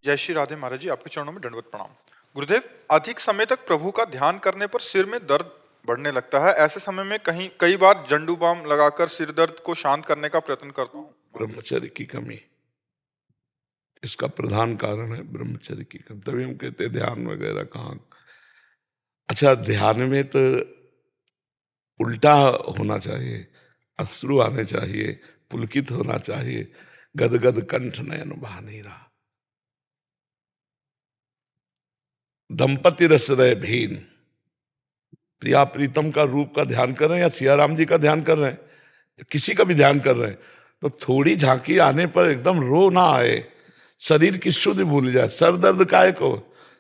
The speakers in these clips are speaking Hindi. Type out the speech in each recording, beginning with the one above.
जय श्री राधे महाराज जी, आपके चरणों में दंडवत प्रणाम। गुरुदेव, अधिक समय तक प्रभु का ध्यान करने पर सिर में दर्द बढ़ने लगता है। ऐसे समय में कई बार जंडू बाम लगाकर सिर दर्द को शांत करने का प्रयत्न करता हूँ। ब्रह्मचर्य की कमी इसका प्रधान कारण है। ब्रह्मचर्य की कमी, तभी हम कहते हैं ध्यान वगैरह कहाँ। अच्छा, ध्यान में तो उल्टा होना चाहिए, अश्रु आने चाहिए, पुलकित होना चाहिए, गदगद कंठ नयन बहा नहीं रहा। दंपति रस रहे भीन, प्रिया प्रीतम का रूप का ध्यान कर रहे हैं या सिया राम जी का ध्यान कर रहे हैं, किसी का भी ध्यान कर रहे हैं, तो थोड़ी झांकी आने पर एकदम रो ना आए, शरीर की शुद्ध भूल जाए। सर दर्द काहे को?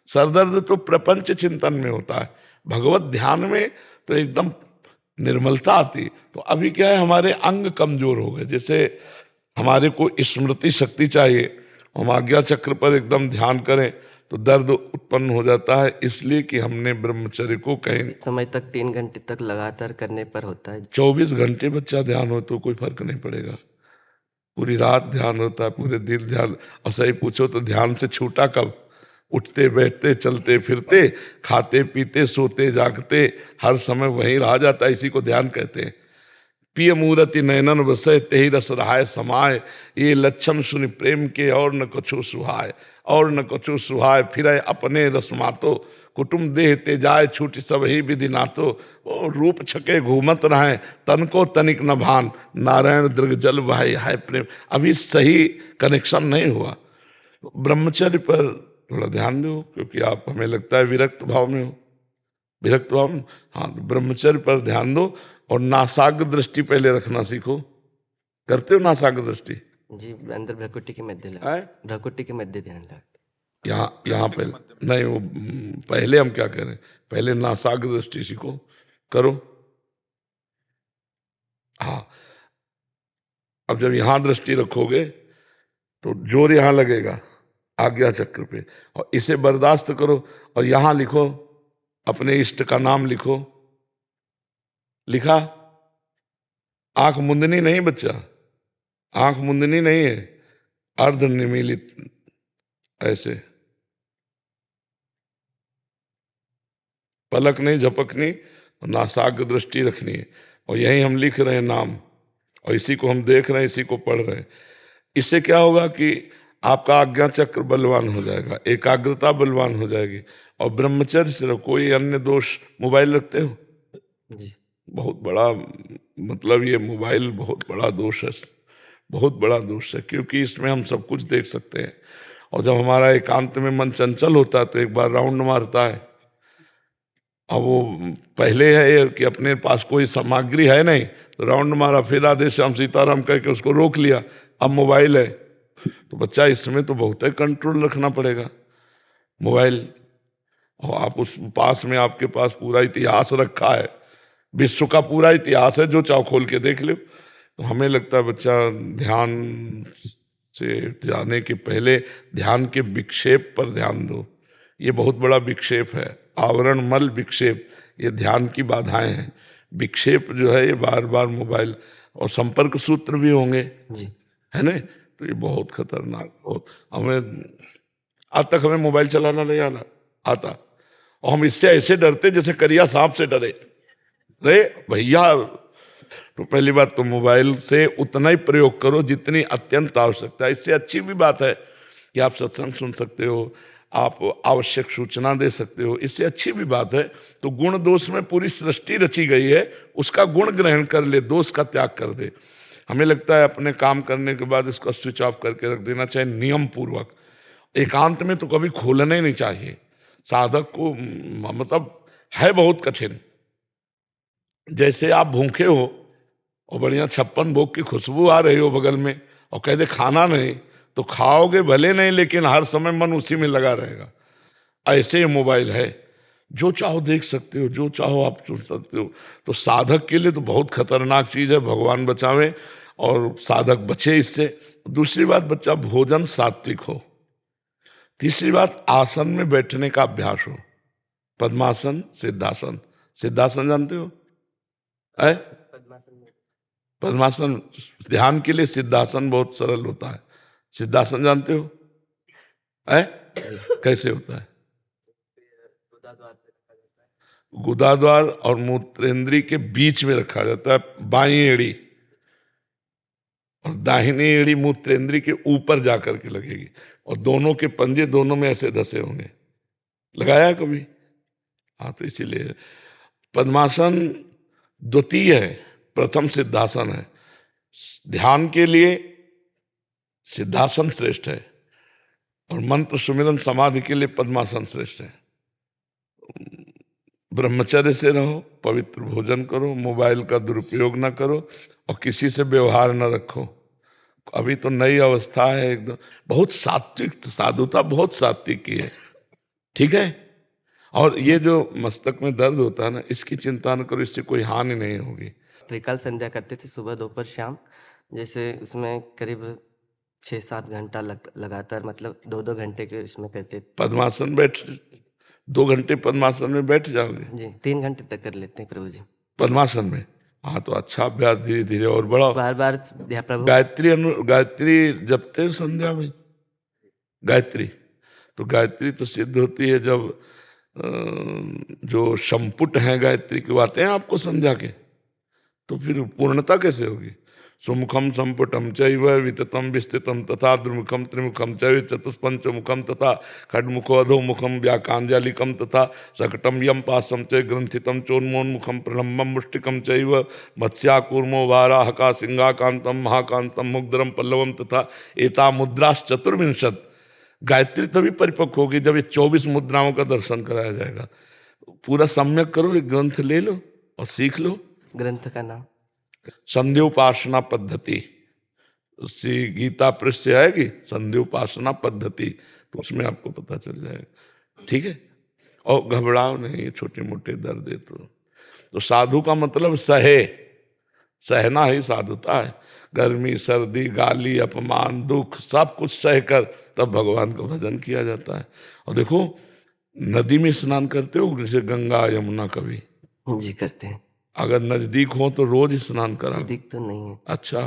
सर दर्द तो प्रपंच चिंतन में होता है, भगवत ध्यान में तो एकदम निर्मलता आती। तो अभी क्या है, हमारे अंग कमजोर हो गए। जैसे हमारे को स्मृति शक्ति चाहिए, हम आज्ञा चक्र पर एकदम ध्यान करें तो दर्द उत्पन्न हो जाता है, इसलिए कि हमने ब्रह्मचर्य को कहीं समय तक 3 घंटे तक लगातार करने पर होता है। 24 घंटे बच्चा ध्यान हो तो कोई फर्क नहीं पड़ेगा। पूरी रात ध्यान होता है, पूरे दिन ध्यान। और सही पूछो तो ध्यान से छूटा कब? उठते बैठते चलते फिरते खाते पीते सोते जागते हर समय वहीं रहा जाता है, इसी को ध्यान कहते हैं। पिय मूर्ति नयनन बसय तेहि रस रहाय समाय, ये लक्षण सुनि प्रेम के और न कछु सुहाय, और न कछु सुहाय। फिर अपने रस मातो कुटुम देह ते जाय, छूट सब ही विधि नातो। ओ रूप छके घूमत रहे तन को तनिक न भान, नारायण दृग जल भाई हाय प्रेम। अभी सही कनेक्शन नहीं हुआ। ब्रह्मचर्य पर थोड़ा ध्यान दो, क्योंकि आप हमें लगता है विरक्त भाव में हो। विरक्त भाव में, हाँ, तो ब्रह्मचर्य पर ध्यान दो। और नासाग्र दृष्टि पहले रखना सीखो। करते हो नासाग्र दृष्टि? जी, अंदर भ्रकुटी के मध्य आए? भ्रकुटी के मध्य ध्यान लगता। यहाँ पहले नहीं, वो पहले हम क्या करें, पहले नासाग्र दृष्टि सीखो, करो। हाँ, अब जब यहां दृष्टि रखोगे तो जोर यहां लगेगा आज्ञा चक्र पे, और इसे बर्दाश्त करो। और यहां लिखो, अपने इष्ट का नाम लिखो। लिखा? आंख मुंदनी नहीं बच्चा, आंख मुंदनी नहीं है, अर्ध निमीलित ऐसे, पलक नहीं झपकनी, नासाग्र दृष्टि रखनी है। और यही हम लिख रहे हैं नाम, और इसी को हम देख रहे हैं, इसी को पढ़ रहे हैं। इससे क्या होगा कि आपका आज्ञा चक्र बलवान हो जाएगा, एकाग्रता बलवान हो जाएगी। और ब्रह्मचर्य सिर्फ, कोई अन्य दोष? मोबाइल रखते हो? जी, बहुत बड़ा, मतलब ये मोबाइल बहुत बड़ा दोष है, बहुत बड़ा दोष है, क्योंकि इसमें हम सब कुछ देख सकते हैं। और जब हमारा एकांत में मन चंचल होता है तो एक बार राउंड मारता है। अब वो पहले है कि अपने पास कोई सामग्री है नहीं, तो राउंड मारा, फिर आधे श्याम सीताराम कह के उसको रोक लिया। अब मोबाइल है, तो बच्चा इसमें तो बहुत है कंट्रोल रखना पड़ेगा। मोबाइल, और आप उस पास में, आपके पास पूरा इतिहास रखा है, विश्व का पूरा इतिहास है, जो चाहो खोल के देख लो। तो हमें लगता है बच्चा ध्यान से जाने के पहले ध्यान के विक्षेप पर ध्यान दो। ये बहुत बड़ा विक्षेप है, आवरण मल विक्षेप, ये ध्यान की बाधाएं हैं। विक्षेप जो है ये बार बार मोबाइल, और संपर्क सूत्र भी होंगे जी, है ना, तो ये बहुत खतरनाक। बहुत, हमें आज तक हमें मोबाइल चलाना नहीं आना आता, और हम इससे ऐसे डरते जैसे करिया सांप से डरे। रे भैया, तो पहली बात तो मोबाइल से उतना ही प्रयोग करो जितनी अत्यंत आवश्यकता है। इससे अच्छी भी बात है कि आप सत्संग सुन सकते हो, आप आवश्यक सूचना दे सकते हो, इससे अच्छी भी बात है। तो गुण दोष में पूरी सृष्टि रची गई है, उसका गुण ग्रहण कर ले, दोष का त्याग कर दे। हमें लगता है अपने काम करने के बाद इसको स्विच ऑफ करके रख देना चाहिए नियम पूर्वक। एकांत में तो कभी खोलना ही नहीं चाहिए। साधक को मतलब है बहुत कठिन। जैसे आप भूखे हो और बढ़िया 56 भोग की खुशबू आ रही हो बगल में, और कह दे खाना नहीं, तो खाओगे भले नहीं, लेकिन हर समय मन उसी में लगा रहेगा। ऐसे ही मोबाइल है, जो चाहो देख सकते हो, जो चाहो आप सुन सकते हो। तो साधक के लिए तो बहुत खतरनाक चीज है, भगवान बचावे और साधक बचे इससे। दूसरी बात, बच्चा भोजन सात्विक हो। तीसरी बात, आसन में बैठने का अभ्यास हो, पद्मासन सिद्धासन। सिद्धासन जानते हो? है पद्मासन ध्यान के लिए, सिद्धासन बहुत सरल होता है। सिद्धासन जानते हो? है? कैसे होता है? गुदाद्वार और मूत्रेंद्री के बीच में रखा जाता है बाई एड़ी, और दाहिनी एड़ी मूत्रेंद्री के ऊपर जाकर के लगेगी, और दोनों के पंजे दोनों में ऐसे धसे होंगे। लगाया कभी? हाँ, तो इसीलिए पद्मासन द्वितीय है, प्रथम सिद्धासन है। ध्यान के लिए सिद्धासन श्रेष्ठ है, और मंत्र सुमिरन समाधि के लिए पद्मासन श्रेष्ठ है। ब्रह्मचर्य से रहो, पवित्र भोजन करो, मोबाइल का दुरुपयोग ना करो, और किसी से व्यवहार न रखो। अभी तो नई अवस्था है एकदम, बहुत सात्विक साधुता, बहुत सात्विक की है, ठीक है। और ये जो मस्तक में दर्द होता है ना, इसकी चिंता न करो, इससे कोई हानि नहीं होगी। त्रिकाल संध्या करते थे, सुबह दोपहर शाम। जैसे उसमें करीब 6-7 घंटा लगातार, मतलब 2-2 घंटे के इसमें करते थे। पद्मासन बैठ 2 घंटे पद्मासन में बैठ जाओगे? जी, 3 घंटे तक कर लेते हैं प्रभु जी। पद्मासन में? हाँ, तो अच्छा अभ्यास, धीरे धीरे और बढ़ाओ। बार बार प्रभु। गायत्री जपते हैं संध्या में गायत्री, तो गायत्री तो सिद्ध होती है जब जो संपुट हैं गायत्री के आते हैं आपको संध्या के, तो फिर पूर्णता कैसे होगी? सुमुखम संपुटम चैव विततम विस्तृतम तथा द्विमुखम त्रिमुखम चैव चतुष्पंचमुखम तथा खड्मुखो अधोमुखम व्याकांजलिकम तथा सकटम यम पासम च ग्रंथितम चोन्मोन्मुखम प्रलम्बम मुष्टिकम चैव मत्स्याकूर्मो वाराहका सिंहाकांतम महाकांतम मुग्धरम पल्लवम तथा एता मुद्राश चतुर्विंशत। गायत्री तभी परिपक्व होगी जब ये 24 मुद्राओं का दर्शन कराया जाएगा। पूरा सम्यक करो, एक ग्रंथ ले लो और सीख लो। ग्रंथ का नाम संध्योपासना पद्धति, उससे गीता पृष्ठ से आएगी संध्योपासना पद्धति, तो उसमें आपको पता चल जाएगा, ठीक है। और घबराओ नहीं, ये छोटे मोटे दर्द है तो साधु का मतलब सहे, सहना ही साधुता है। गर्मी सर्दी गाली अपमान दुख सब कुछ सहकर तब भगवान का भजन किया जाता है। और देखो, नदी में स्नान करते हो जैसे गंगा यमुना? कभी जी करते हैं। अगर नजदीक हो तो रोज स्नान करा। नजदीक तो नहीं है। अच्छा,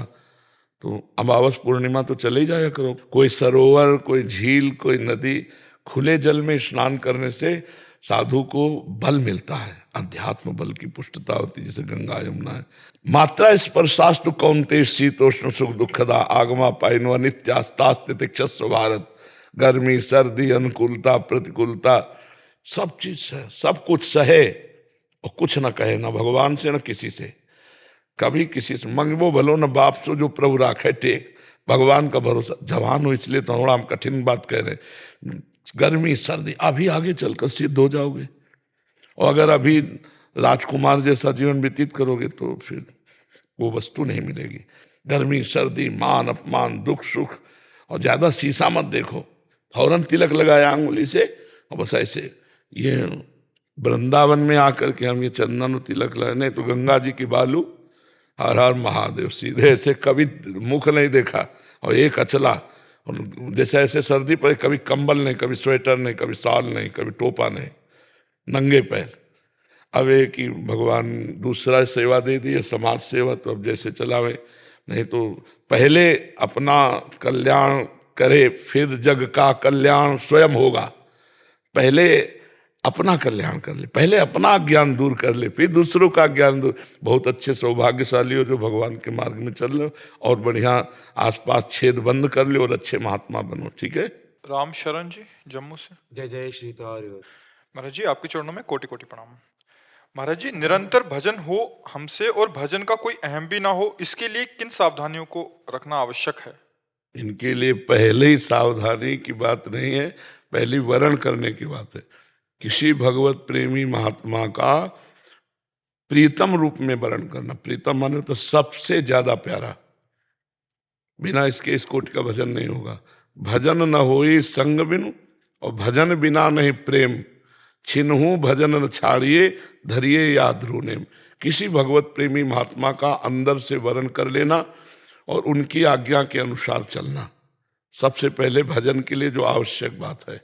तो अमावस पूर्णिमा तो चले जाया करो। कोई सरोवर, कोई झील, कोई नदी, खुले जल में स्नान करने से साधु को बल मिलता है, अध्यात्म बल की पुष्टता होती है, जैसे गंगा यमुना है। मात्रा स्पर्शास्तु कौन्ते शीतोष्ण सुख दुखदा आगमा पाइनो अनित्यास्तास्तितिक्षस्व भारत। गर्मी सर्दी अनुकूलता प्रतिकूलता सब चीज है, सब कुछ सहे और कुछ न कहे, न भगवान से न किसी से। कभी किसी से मंगबो भलो न बाप सो जो प्रभु राखे टेक, भगवान का भरोसा। जवान हो इसलिए तो थोड़ा हम कठिन बात कह रहे हैं। गर्मी सर्दी अभी आगे चलकर सिद्ध हो जाओगे, और अगर अभी राजकुमार जैसा जीवन व्यतीत करोगे तो फिर वो वस्तु नहीं मिलेगी। गर्मी सर्दी मान अपमान दुख सुख, और ज्यादा शीशा मत देखो। फौरन तिलक लगाया अंगुली से और बस ऐसे, ये वृंदावन में आकर के हम ये चंदन तिलक लगाए, नहीं तो गंगा जी की बालू हर हर महादेव, सीधे ऐसे कभी मुख नहीं देखा, और एक अचला, और जैसे ऐसे सर्दी पड़े कभी कंबल नहीं, कभी स्वेटर नहीं, कभी शॉल नहीं, कभी टोपा नहीं, नंगे पैर। अब एक ही भगवान दूसरा सेवा दे दी, समाज सेवा, तो अब जैसे चलावे। नहीं तो पहले अपना कल्याण करे फिर जग का कल्याण स्वयं होगा। पहले अपना कल्याण कर ले, पहले अपना ज्ञान दूर कर ले, फिर दूसरों का ज्ञान दूर। बहुत अच्छे सौभाग्यशाली हो जो भगवान के मार्ग में चल रहे हो, और बढ़िया आसपास छेद बंद कर ले और अच्छे महात्मा बनो, ठीक है। राम शरण जी जम्मू से। जय जय श्री तारी। महाराज जी आपके चरणों में कोटि कोटि प्रणाम। महाराज जी, निरंतर भजन हो हमसे और भजन का कोई अहम भी ना हो, इसके लिए किन सावधानियों को रखना आवश्यक है? इनके लिए पहले ही सावधानी की बात नहीं है, पहली वर्ण करने की बात है। किसी भगवत प्रेमी महात्मा का प्रीतम रूप में वर्ण करना। प्रीतम माने तो सबसे ज्यादा प्यारा, बिना इसके इस कोटि का भजन नहीं होगा। भजन न होई संग बिनु, और भजन बिना नहीं प्रेम। छिन्हू भजन न छाड़िए, धरिए याद रूने। किसी भगवत प्रेमी महात्मा का अंदर से वर्ण कर लेना और उनकी आज्ञा के अनुसार चलना, सबसे पहले भजन के लिए जो आवश्यक बात है।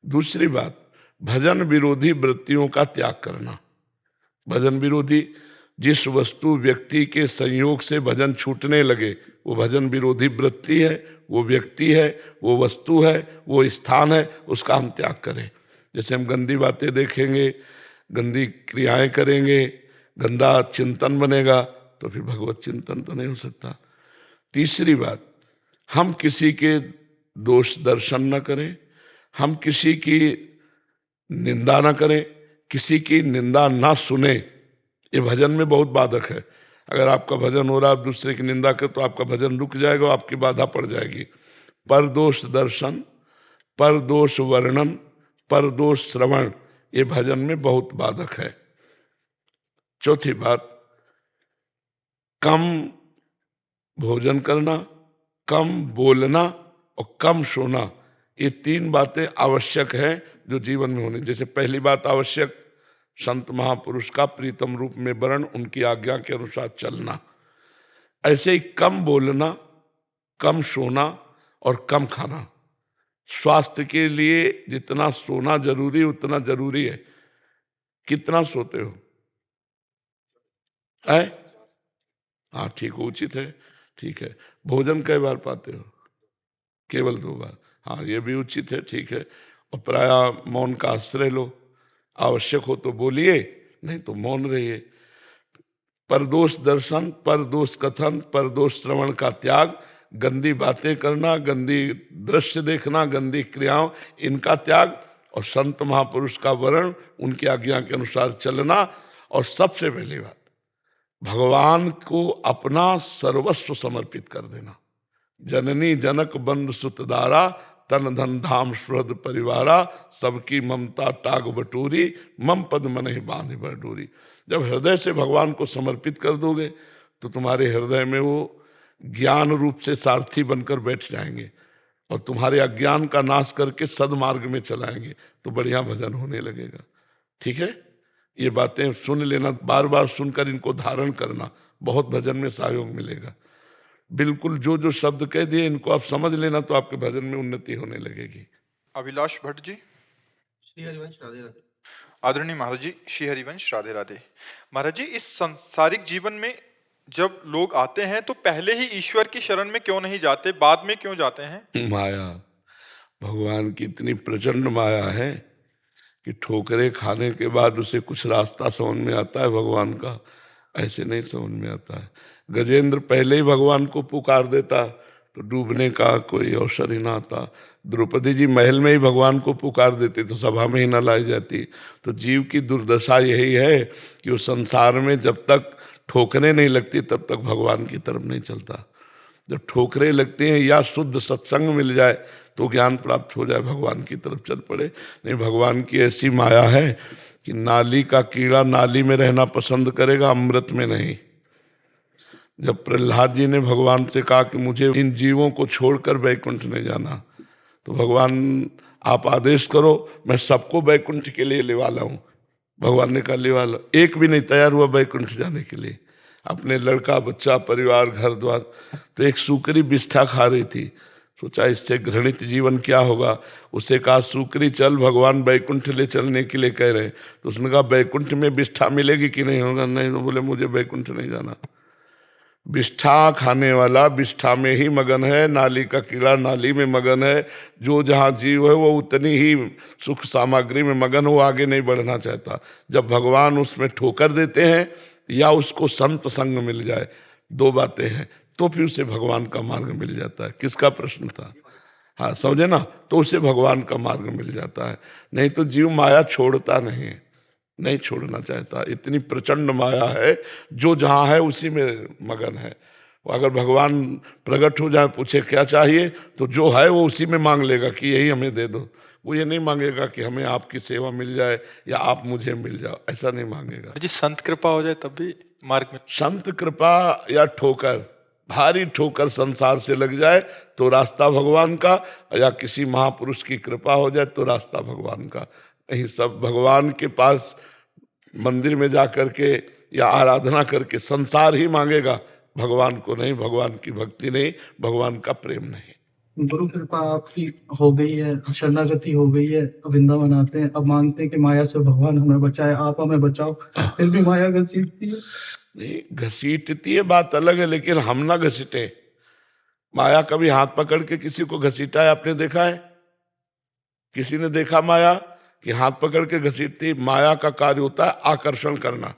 दूसरी बात, भजन विरोधी वृत्तियों का त्याग करना। भजन विरोधी, जिस वस्तु व्यक्ति के संयोग से भजन छूटने लगे वो भजन विरोधी वृत्ति है, वो व्यक्ति है, वो वस्तु है, वो स्थान है, उसका हम त्याग करें। जैसे हम गंदी बातें देखेंगे, गंदी क्रियाएं करेंगे, गंदा चिंतन बनेगा, तो फिर भगवत चिंतन तो नहीं हो सकता। तीसरी बात, हम किसी के दोष दर्शन न करें, हम किसी की निंदा न करें, किसी की निंदा ना सुने। ये भजन में बहुत बाधक है। अगर आपका भजन हो रहा है, आप दूसरे की निंदा कर, तो आपका भजन रुक जाएगा, आपकी बाधा पड़ जाएगी। पर दोष दर्शन, पर दोष वर्णन, पर दोष श्रवण, ये भजन में बहुत बाधक है। चौथी बात, कम भोजन करना, कम बोलना और कम सोना, ये 3 बातें आवश्यक हैं जो जीवन में होनी। जैसे पहली बात आवश्यक, संत महापुरुष का प्रीतम रूप में वर्ण, उनकी आज्ञा के अनुसार चलना। ऐसे ही कम बोलना, कम सोना और कम खाना। स्वास्थ्य के लिए जितना सोना जरूरी उतना जरूरी है। कितना सोते हो? है? हाँ ठीक, उचित है, ठीक है। भोजन कई बार पाते हो? केवल 2 बार। हाँ ये भी उचित है, ठीक है। और प्राय मौन का आश्रय लो, आवश्यक हो तो बोलिए, नहीं तो मौन रहिए। परदोष दर्शन, परदोष कथन, परदोष श्रवण का त्याग, गंदी बातें करना, गंदी दृश्य देखना, गंदी क्रियाओं, इनका त्याग, और संत महापुरुष का वर्ण, उनकी आज्ञा के अनुसार चलना। और सबसे पहली बात, भगवान को अपना सर्वस्व समर्पित कर देना। जननी जनक बंद सुत दारा, तन धन धाम सुहृद परिवारा, सबकी ममता ताग बटोरी, मम पद मन ही बांध भर डोरी। जब हृदय से भगवान को समर्पित कर दोगे तो तुम्हारे हृदय में वो ज्ञान रूप से सारथी बनकर बैठ जाएंगे और तुम्हारे अज्ञान का नाश करके सदमार्ग में चलाएंगे, तो बढ़िया भजन होने लगेगा। ठीक है, ये बातें सुन लेना, बार बार सुनकर इनको धारण करना, बहुत भजन में सहयोग मिलेगा। बिल्कुल जो जो शब्द कह दिए इनको आप समझ लेना, तो आपके भजन में उन्नति होने लगेगी। अभिलाष भट्ट जी। श्री हरिवंश राधे राधे। आदरणीय महाराज जी, श्री हरिवंश राधे राधे। महाराज जी, इस सांसारिक जीवन में जब लोग आते हैं तो पहले ही ईश्वर की शरण में क्यों नहीं जाते, बाद में क्यों जाते हैं? माया, भगवान की इतनी प्रचंड माया है कि ठोकरे खाने के बाद उसे कुछ रास्ता समझ में आता है भगवान का, ऐसे नहीं समझ में आता है। गजेंद्र पहले ही भगवान को पुकार देता तो डूबने का कोई अवसर ही ना आता। द्रौपदी जी महल में ही भगवान को पुकार देते तो सभा में ही ना लाई जाती। तो जीव की दुर्दशा यही है कि वो संसार में जब तक ठोकरें नहीं लगती तब तक भगवान की तरफ नहीं चलता। जब ठोकरें लगती हैं या शुद्ध सत्संग मिल जाए तो ज्ञान प्राप्त हो जाए, भगवान की तरफ चल पड़े। नहीं, भगवान की ऐसी माया है कि नाली का कीड़ा नाली में रहना पसंद करेगा, अमृत में नहीं। जब प्रहलाद जी ने भगवान से कहा कि मुझे इन जीवों को छोड़कर बैकुंठ नहीं जाना, तो भगवान आप आदेश करो, मैं सबको बैकुंठ के लिए लेवा लाऊं। भगवान ने कहा लेवा लो। एक भी नहीं तैयार हुआ बैकुंठ जाने के लिए, अपने लड़का बच्चा परिवार घर द्वार। तो एक सूकरी बिष्ठा खा रही थी, सोचा इससे घृणित जीवन क्या होगा। उसे कहा सूकरी चल, भगवान बैकुंठ ले चलने के लिए कह रहे हैं। तो उसने कहा बैकुंठ में बिष्ठा मिलेगी कि नहीं होगा? नहीं। तो बोले मुझे बैकुंठ नहीं जाना। बिष्ठा खाने वाला बिष्ठा में ही मगन है, नाली का कीड़ा नाली में मगन है। जो जहाँ जीव है वो उतनी ही सुख सामग्री में मगन, वो आगे नहीं बढ़ना चाहता। जब भगवान उसमें ठोकर देते हैं या उसको संत संग मिल जाए, 2 बातें हैं, तो फिर उसे भगवान का मार्ग मिल जाता है। किसका प्रश्न था? हाँ समझे ना, तो उसे भगवान का मार्ग मिल जाता है। नहीं तो जीव माया छोड़ता नहीं छोड़ना चाहता। इतनी प्रचंड माया है, जो जहाँ है उसी में मगन है। अगर भगवान प्रकट हो जाए, पूछे क्या चाहिए, तो जो है वो उसी में मांग लेगा कि यही हमें दे दो। वो ये नहीं मांगेगा कि हमें आपकी सेवा मिल जाए या आप मुझे मिल जाओ, ऐसा नहीं मांगेगा। जी, संत कृपा हो जाए तब भी मार्ग में। संत कृपा या ठोकर, भारी ठोकर संसार से लग जाए तो रास्ता भगवान का, या किसी महापुरुष की कृपा हो जाए तो रास्ता भगवान का। नहीं, सब भगवान के पास मंदिर में जा करके या आराधना करके संसार ही मांगेगा, भगवान को नहीं, भगवान की भक्ति नहीं, भगवान का प्रेम नहीं। गुरु कृपा आपकी हो गई है, शरणागति हो गई है, वृंदावन आते हैं, अब मांगते हैं कि माया से भगवान हमें बचाए, आप हमें बचाओ, फिर भी माया घसीटती है। नहीं, घसीटती है बात अलग है, लेकिन हम ना घसीटे। माया कभी हाथ पकड़ के किसी को घसीटा है, आपने देखा है? किसी ने देखा माया कि हाथ पकड़ के घसीटती? माया का कार्य होता है आकर्षण करना।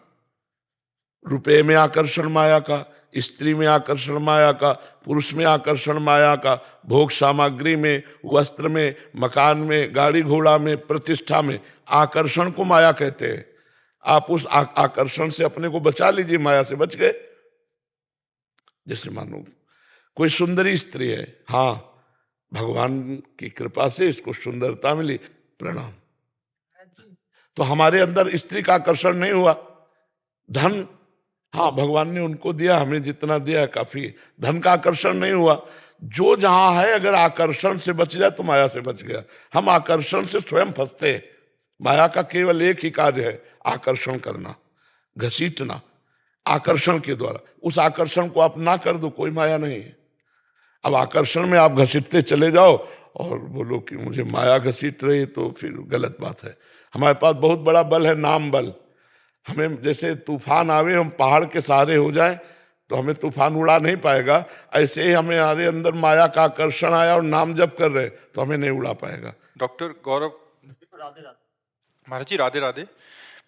रुपए में आकर्षण माया का, स्त्री में आकर्षण माया का, पुरुष में आकर्षण माया का, भोग सामग्री में, वस्त्र में, मकान में, गाड़ी घोड़ा में, प्रतिष्ठा में, आकर्षण को माया कहते हैं। आप उस आकर्षण से अपने को बचा लीजिए, माया से बच गए। जैसे मानो कोई सुंदरी स्त्री है, हाँ भगवान की कृपा से इसको सुंदरता मिली, प्रणाम, तो हमारे अंदर स्त्री का आकर्षण नहीं हुआ। धन, हाँ भगवान ने उनको दिया, हमें जितना दिया काफी, धन का आकर्षण नहीं हुआ। जो जहां है अगर आकर्षण से बच जाए तो माया से बच गया। हम आकर्षण से स्वयं फंसते हैं। माया का केवल एक ही कार्य है, आकर्षण करना, घसीटना, आकर्षण के द्वारा। उस आकर्षण को आप ना कर दो, कोई माया नहीं है। अब आकर्षण में आप घसीटते चले जाओ और बोलो कि मुझे माया घसीट रही, तो फिर गलत बात है। हमारे पास बहुत बड़ा बल है, नाम बल। हमें जैसे तूफान आवे, हम पहाड़ के सहारे हो जाएं तो हमें तूफान उड़ा नहीं पाएगा, ऐसे ही हमारे अंदर माया का आकर्षण आया और नाम जप कर रहे तो हमें नहीं उड़ा पाएगा। डॉक्टर गौरव महाराज जी, राधे राधे।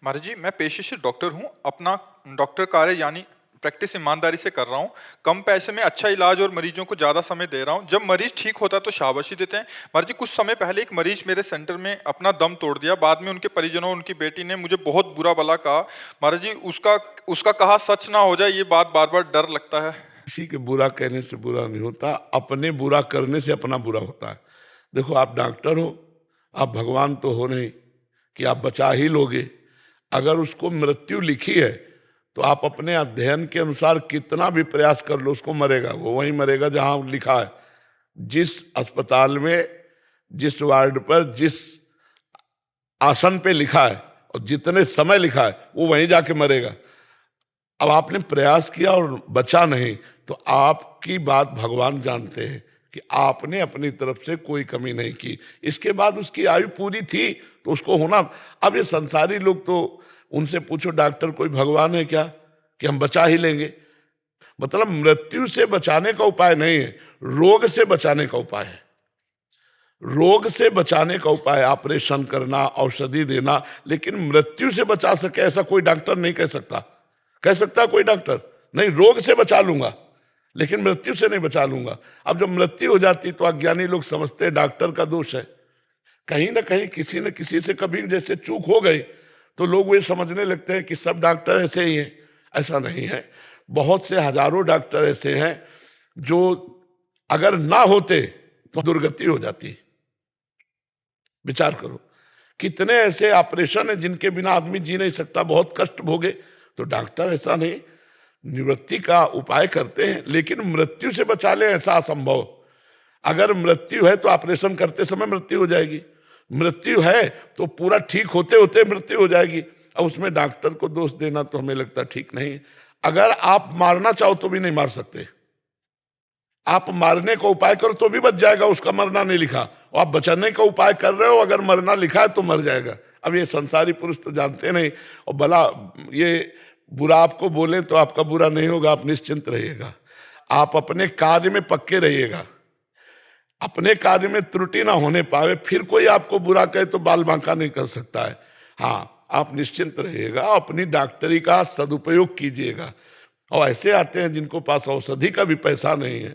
महाराज जी, मैं पेशे से डॉक्टर हूँ, अपना डॉक्टर कार्य यानी प्रैक्टिस ईमानदारी से कर रहा हूँ। कम पैसे में अच्छा इलाज और मरीजों को ज़्यादा समय दे रहा हूँ। जब मरीज ठीक होता है तो शाबाशी देते हैं। महाराज जी, कुछ समय पहले एक मरीज मेरे सेंटर में अपना दम तोड़ दिया। बाद में उनके परिजनों, उनकी बेटी ने मुझे बहुत बुरा भला कहा। महाराज जी, उसका कहा सच ना हो जाए, ये बात बार बार डर लगता है। किसी के बुरा कहने से बुरा नहीं होता, अपने बुरा करने से अपना बुरा होता है। देखो, आप डॉक्टर हो, आप भगवान तो हो नहीं कि आप बचा ही लोगे। अगर उसको मृत्यु लिखी है तो आप अपने अध्ययन के अनुसार कितना भी प्रयास कर लो, उसको मरेगा, वो वहीं मरेगा जहां लिखा है। जिस अस्पताल में, जिस वार्ड पर, जिस आसन पे लिखा है और जितने समय लिखा है, वो वहीं जाके मरेगा। अब आपने प्रयास किया और बचा नहीं, तो आपकी बात भगवान जानते हैं कि आपने अपनी तरफ से कोई कमी नहीं की। इसके बाद उसकी आयु पूरी थी तो उसको होना। अब ये संसारी लोग तो, उनसे पूछो डॉक्टर कोई भगवान है क्या कि हम बचा ही लेंगे? मतलब मृत्यु से बचाने का उपाय नहीं है, रोग से बचाने का उपाय है। रोग से बचाने का उपाय ऑपरेशन करना, औषधि देना, लेकिन मृत्यु से बचा सके ऐसा कोई डॉक्टर नहीं कह सकता। कह सकता कोई डॉक्टर? नहीं, रोग से बचा लूंगा लेकिन मृत्यु से नहीं बचा लूंगा। अब जब मृत्यु हो जाती तो अज्ञानी लोग समझते हैं डॉक्टर का दोष है। कहीं ना कहीं किसी न किसी से कभी जैसे चूक हो गई तो लोग ये समझने लगते हैं कि सब डॉक्टर ऐसे ही हैं। ऐसा नहीं है। बहुत से हजारों डॉक्टर ऐसे हैं जो अगर ना होते तो दुर्गति हो जाती। विचार करो, कितने ऐसे ऑपरेशन है जिनके बिना आदमी जी नहीं सकता, बहुत कष्ट भोगे। तो डॉक्टर ऐसा नहीं, निवृत्ति का उपाय करते हैं, लेकिन मृत्यु से बचा ले ऐसा असंभव। अगर मृत्यु है तो ऑपरेशन करते समय मृत्यु हो जाएगी, मृत्यु है तो पूरा ठीक होते होते मृत्यु हो जाएगी। अब उसमें डॉक्टर को दोष देना तो हमें लगता ठीक नहीं। अगर आप मारना चाहो तो भी नहीं मार सकते, आप मारने का उपाय करो तो भी बच जाएगा, उसका मरना नहीं लिखा। और आप बचाने का उपाय कर रहे हो, अगर मरना लिखा है तो मर जाएगा। अब ये संसारी पुरुष तो जानते नहीं, और भला ये बुरा आपको बोले तो आपका बुरा नहीं होगा, आप निश्चिंत रहिएगा। आप अपने कार्य में पक्के रहिएगा, अपने कार्य में त्रुटि ना होने पावे, फिर कोई आपको बुरा कहे तो बाल बांका नहीं कर सकता है। हाँ, आप निश्चिंत रहिएगा, अपनी डॉक्टरी का सदुपयोग कीजिएगा। और ऐसे आते हैं जिनको पास औषधि का भी पैसा नहीं है,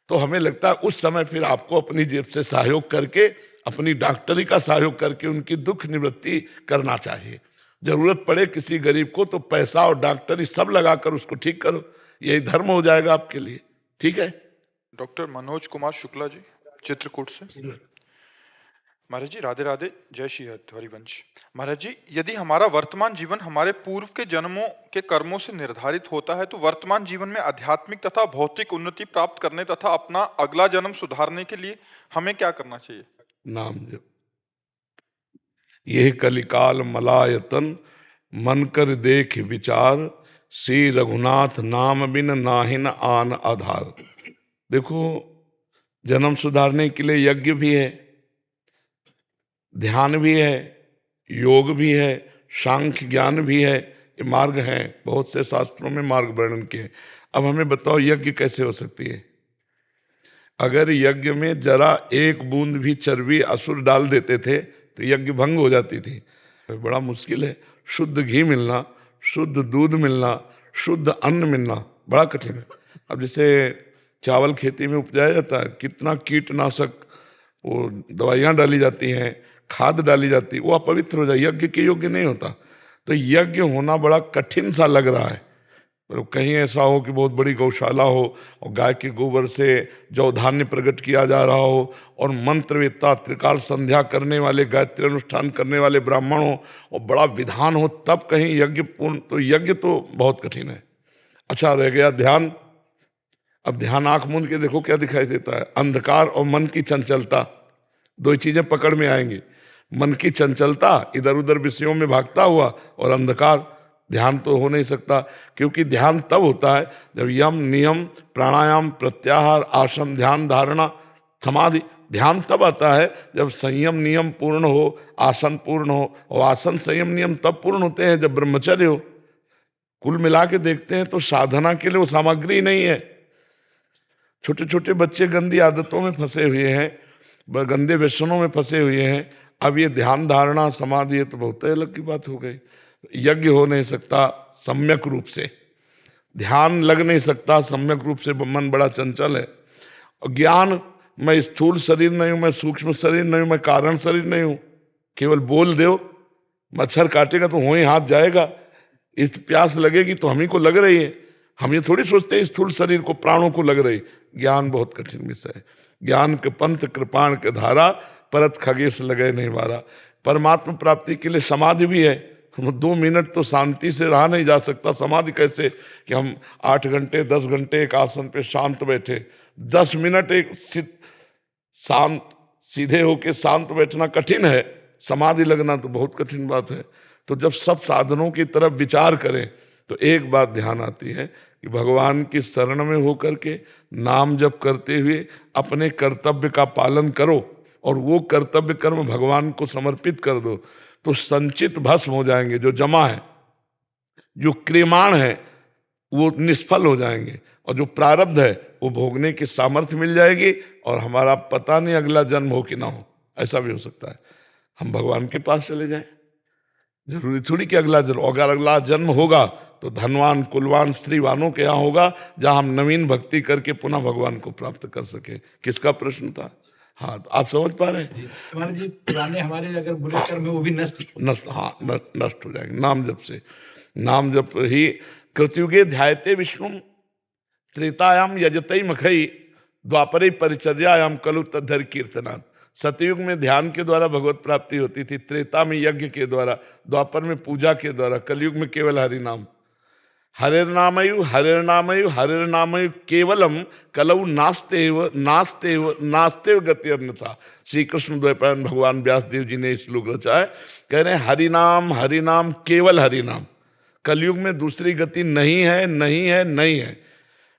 तो हमें लगता है उस समय फिर आपको अपनी जेब से सहयोग करके, अपनी डॉक्टरी का सहयोग करके उनकी दुख निवृत्ति करना चाहिए। जरूरत पड़े किसी गरीब को तो पैसा और डॉक्टरी सब लगाकर उसको ठीक करो, यही धर्म हो जाएगा आपके लिए। ठीक है। डॉक्टर मनोज कुमार शुक्ला जी, चित्रकूट से। महाराज जी, राधे राधे, जय श्री हरिवंश। महाराज जी, यदि हमारा वर्तमान जीवन हमारे पूर्व के जन्मों के कर्मों से निर्धारित होता है, तो वर्तमान जीवन में आध्यात्मिक तथा भौतिक उन्नति प्राप्त करने तथा अपना अगला जन्म सुधारने के लिए हमें क्या करना चाहिए? नाम जप। यह कलिकाल मलायतन, मन कर देख विचार, श्री रघुनाथ नाम बिन नाहिन आन आधार। देखो, जन्म सुधारने के लिए यज्ञ भी है, ध्यान भी है, योग भी है, सांख्य ज्ञान भी है, ये मार्ग हैं। बहुत से शास्त्रों में मार्ग वर्णन किए। अब हमें बताओ, यज्ञ कैसे हो सकती है? अगर यज्ञ में जरा एक बूंद भी चर्बी असुर डाल देते थे तो यज्ञ भंग हो जाती थी। बड़ा मुश्किल है, शुद्ध घी मिलना, शुद्ध दूध मिलना, शुद्ध अन्न मिलना बड़ा कठिन है। अब जैसे चावल खेती में उपजाया जाता है, कितना कीटनाशक वो दवाइयाँ डाली जाती हैं, खाद डाली जाती है, वो अपवित्र हो जाए, यज्ञ के योग्य नहीं होता। तो यज्ञ होना बड़ा कठिन सा लग रहा है। पर कहीं ऐसा हो कि बहुत बड़ी गौशाला हो और गाय के गोबर से जौ धान्य प्रकट किया जा रहा हो और मंत्रवेत्ता त्रिकाल संध्या करने वाले, गायत्री अनुष्ठान करने वाले ब्राह्मण हो और बड़ा विधान हो, तब कहीं यज्ञ पूर्ण। तो यज्ञ तो बहुत कठिन है। अच्छा रह गया ध्यान। अब ध्यान आंख मूंद के देखो क्या दिखाई देता है। अंधकार और मन की चंचलता, दो चीजें पकड़ में आएंगी। मन की चंचलता, इधर उधर विषयों में भागता हुआ, और अंधकार। ध्यान तो हो नहीं सकता, क्योंकि ध्यान तब होता है जब यम नियम प्राणायाम प्रत्याहार आसन ध्यान धारणा समाधि, ध्यान तब आता है जब संयम नियम पूर्ण हो, आसन पूर्ण हो। और आसन संयम नियम तब पूर्ण होते हैं जब ब्रह्मचर्य हो। कुल मिला के देखते हैं तो साधना के लिए वो सामग्री नहीं है। छोटे छोटे बच्चे गंदी आदतों में फंसे हुए हैं, गंदे व्यसनों में फंसे हुए हैं। अब ये ध्यान धारणा समाधि, ये तो बहुत अलग की बात हो गई। यज्ञ हो नहीं सकता सम्यक रूप से, ध्यान लग नहीं सकता सम्यक रूप से, मन बड़ा चंचल है। और ज्ञान, मैं स्थूल शरीर नहीं हूं, मैं सूक्ष्म शरीर नहीं हूं, मैं कारण शरीर नहीं हूं। केवल बोल दो, मच्छर काटेगा तो वहीं हाथ जाएगा, इस प्यास लगेगी तो हम ही को लग रही है। हम ये थोड़ी सोचते हैं स्थूल शरीर को, प्राणों को लग रही। ज्ञान बहुत कठिन विषय है। ज्ञान के पंथ कृपाण के धारा, परत खगेश लगे नहीं मारा। परमात्मा प्राप्ति के लिए समाधि भी है। 2 मिनट तो शांति से रहा नहीं जा सकता। समाधि कैसे कि हम 8 घंटे 10 घंटे एक आसन पे शांत बैठे, 10 मिनट एक शांत सीधे होके शांत बैठना कठिन है। समाधि लगना तो बहुत कठिन बात है। तो जब सब साधनों की तरफ विचार करें तो एक बात ध्यान आती है कि भगवान की शरण में होकर के नाम जप करते हुए अपने कर्तव्य का पालन करो, और वो कर्तव्य कर्म भगवान को समर्पित कर दो, तो संचित भस्म हो जाएंगे। जो जमा है, जो क्रियमाण है, वो निष्फल हो जाएंगे, और जो प्रारब्ध है वो भोगने की सामर्थ्य मिल जाएगी। और हमारा पता नहीं अगला जन्म हो कि ना हो, ऐसा भी हो सकता है हम भगवान के पास चले जाएं। जरूरी थोड़ी कि अगला जन्म, अगर अगला जन्म होगा तो धनवान कुलवान श्रीवानों के यहाँ होगा, जहां हम नवीन भक्ति करके पुनः भगवान को प्राप्त कर सके। किसका प्रश्न था? हाँ, तो आप समझ पा रहे हैं? हमारे जी पुराने हमारे अगर बुरे कर्म है वो भी नष्ट नष्ट हो जाएंगे नाम जप से। नाम जप ही कृतयुगे ध्यायते विष्णु, त्रेतायाम यजतई मखई, द्वापरे परिचर्यायाम कलु तद्धर कीर्तनाथ। सतयुग में ध्यान के द्वारा भगवत प्राप्ति होती थी, त्रेता में यज्ञ के द्वारा, द्वापर में पूजा के द्वारा, कलयुग में केवल हरि नाम। हरिर्नामयु हरिर्नामयु हरिर्नामयु केवलम कलऊ नास्तेव नास्तेव नास्तेव गति अन्यथा। श्री कृष्ण द्वैपायन भगवान व्यासदेव जी ने श्लोक रचा है, कह रहे हैं हरिनाम हरिनाम केवल हरिनाम, कलयुग में दूसरी गति नहीं है नहीं है नहीं है।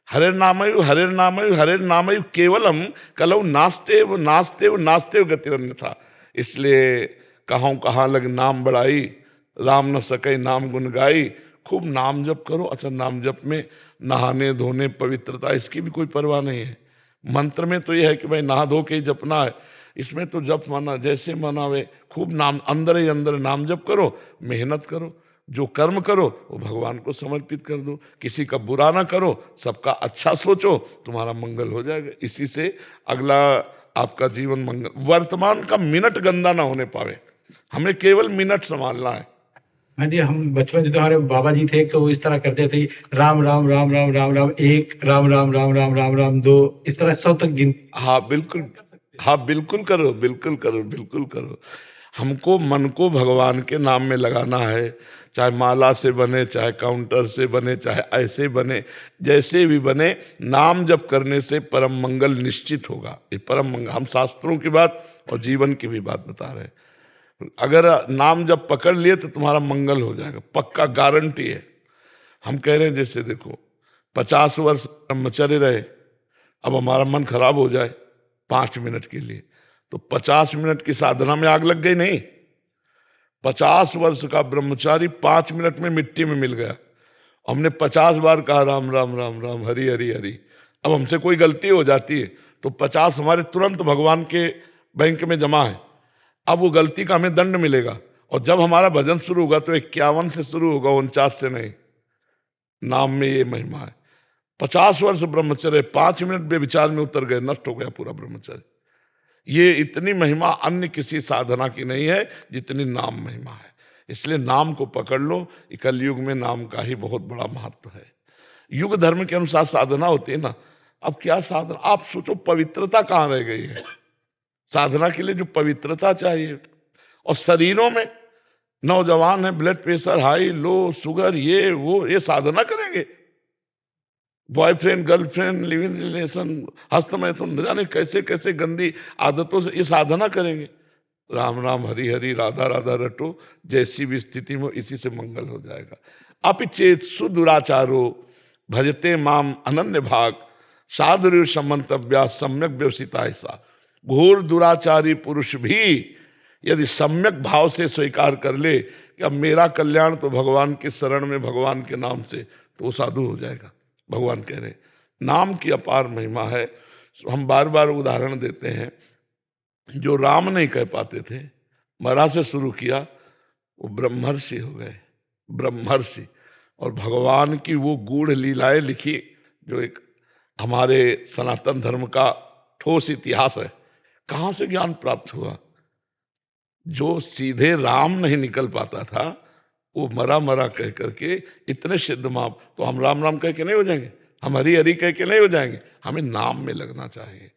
हरिर्नामयु हरिर्नामयु हरिर्नामयु केवलम कलऊ नास्तेव नास्तेव नास्तेव गति अन्यथा। इसलिए कहाँ लग नाम बढ़ाई, राम न सके नाम गुण गाई। खूब नाम जप करो। अच्छा, नाम जप में नहाने धोने पवित्रता इसकी भी कोई परवाह नहीं है। मंत्र में तो यह है कि भाई नहा धो के ही जपना है, इसमें तो जप माना जैसे मनावे। खूब नाम अंदर ही अंदर नाम जप करो, मेहनत करो, जो कर्म करो वो भगवान को समर्पित कर दो, किसी का बुरा ना करो, सबका अच्छा सोचो, तुम्हारा मंगल हो जाएगा। इसी से अगला आपका जीवन मंगल। वर्तमान का मिनट गंदा ना होने पावे, हमें केवल मिनट संभालना है। हाँ जी, हम बचपन में तो हमारे बाबा जी थे तो वो इस तरह करते थे, राम राम राम राम राम राम एक, राम राम राम राम राम राम दो, इस तरह 100 तक गिन। हाँ बिल्कुल, हाँ बिल्कुल करो, बिल्कुल करो, बिल्कुल करो। हमको मन को भगवान के नाम में लगाना है, चाहे माला से बने, चाहे काउंटर से बने, चाहे ऐसे बने, जैसे भी बने, नाम जप करने से परम मंगल निश्चित होगा। ये परम मंगल हम शास्त्रों की बात और जीवन की भी बात बता रहे हैं। अगर नाम जब पकड़ लिए तो तुम्हारा मंगल हो जाएगा, पक्का गारंटी है। हम कह रहे हैं जैसे देखो 50 वर्ष ब्रह्मचर्य रहे, अब हमारा मन खराब हो जाए 5 मिनट के लिए, तो 50 मिनट की साधना में आग लग गई नहीं। 50 वर्ष का ब्रह्मचारी 5 मिनट में मिट्टी में मिल गया। हमने 50 बार कहा राम राम राम राम हरि हरि हरि। अब हमसे कोई गलती हो जाती है तो 50 हमारे तुरंत भगवान के बैंक में जमा है। अब वो गलती का हमें दंड मिलेगा, और जब हमारा भजन शुरू होगा तो 51 से शुरू होगा, 49 से नहीं। नाम में ये महिमा है। 50 वर्ष ब्रह्मचर्य, 5 मिनट बेविचार में उतर गए, नष्ट हो गया पूरा ब्रह्मचर्य। ये इतनी महिमा अन्य किसी साधना की नहीं है जितनी नाम महिमा है। इसलिए नाम को पकड़ लो। कलयुग में नाम का ही बहुत बड़ा महत्व है। युग धर्म के अनुसार साधना होती है ना। अब क्या साधना, आप सोचो पवित्रता कहाँ रह गई है। साधना के लिए जो पवित्रता चाहिए, और शरीरों में नौजवान है, blood pressure high low, sugar, ये वो, ये साधना करेंगे। Boyfriend girlfriend, live in relation, हस्तमैथुन, न जाने कैसे कैसे गंदी आदतों से ये साधना करेंगे। राम राम हरि हरि राधा राधा रटो, जैसी भी स्थिति में इसी से मंगल हो जाएगा। अपिचेत सुदुराचारो भजते माम अनन्य भाग, साधुर्य समन्तव्या सम्यक व्यवसिता ऐसा। घोर दुराचारी पुरुष भी यदि सम्यक भाव से स्वीकार कर ले कि अब मेरा कल्याण तो भगवान के शरण में, भगवान के नाम से, तो वो साधु हो जाएगा। भगवान कह रहे नाम की अपार महिमा है। हम बार बार उदाहरण देते हैं, जो राम नहीं कह पाते थे, मरा से शुरू किया, वो ब्रह्मर्षि हो गए, ब्रह्मर्षि। और भगवान की वो गूढ़ लीलाएं लिखी, जो एक हमारे सनातन धर्म का ठोस इतिहास है। कहाँ से ज्ञान प्राप्त हुआ? जो सीधे राम नहीं निकल पाता था, वो मरा मरा कह करके इतने सिद्ध माप। तो हम राम राम कह के नहीं हो जाएंगे, हम हरि हरि कह के नहीं हो जाएंगे, हमें नाम में लगना चाहिए।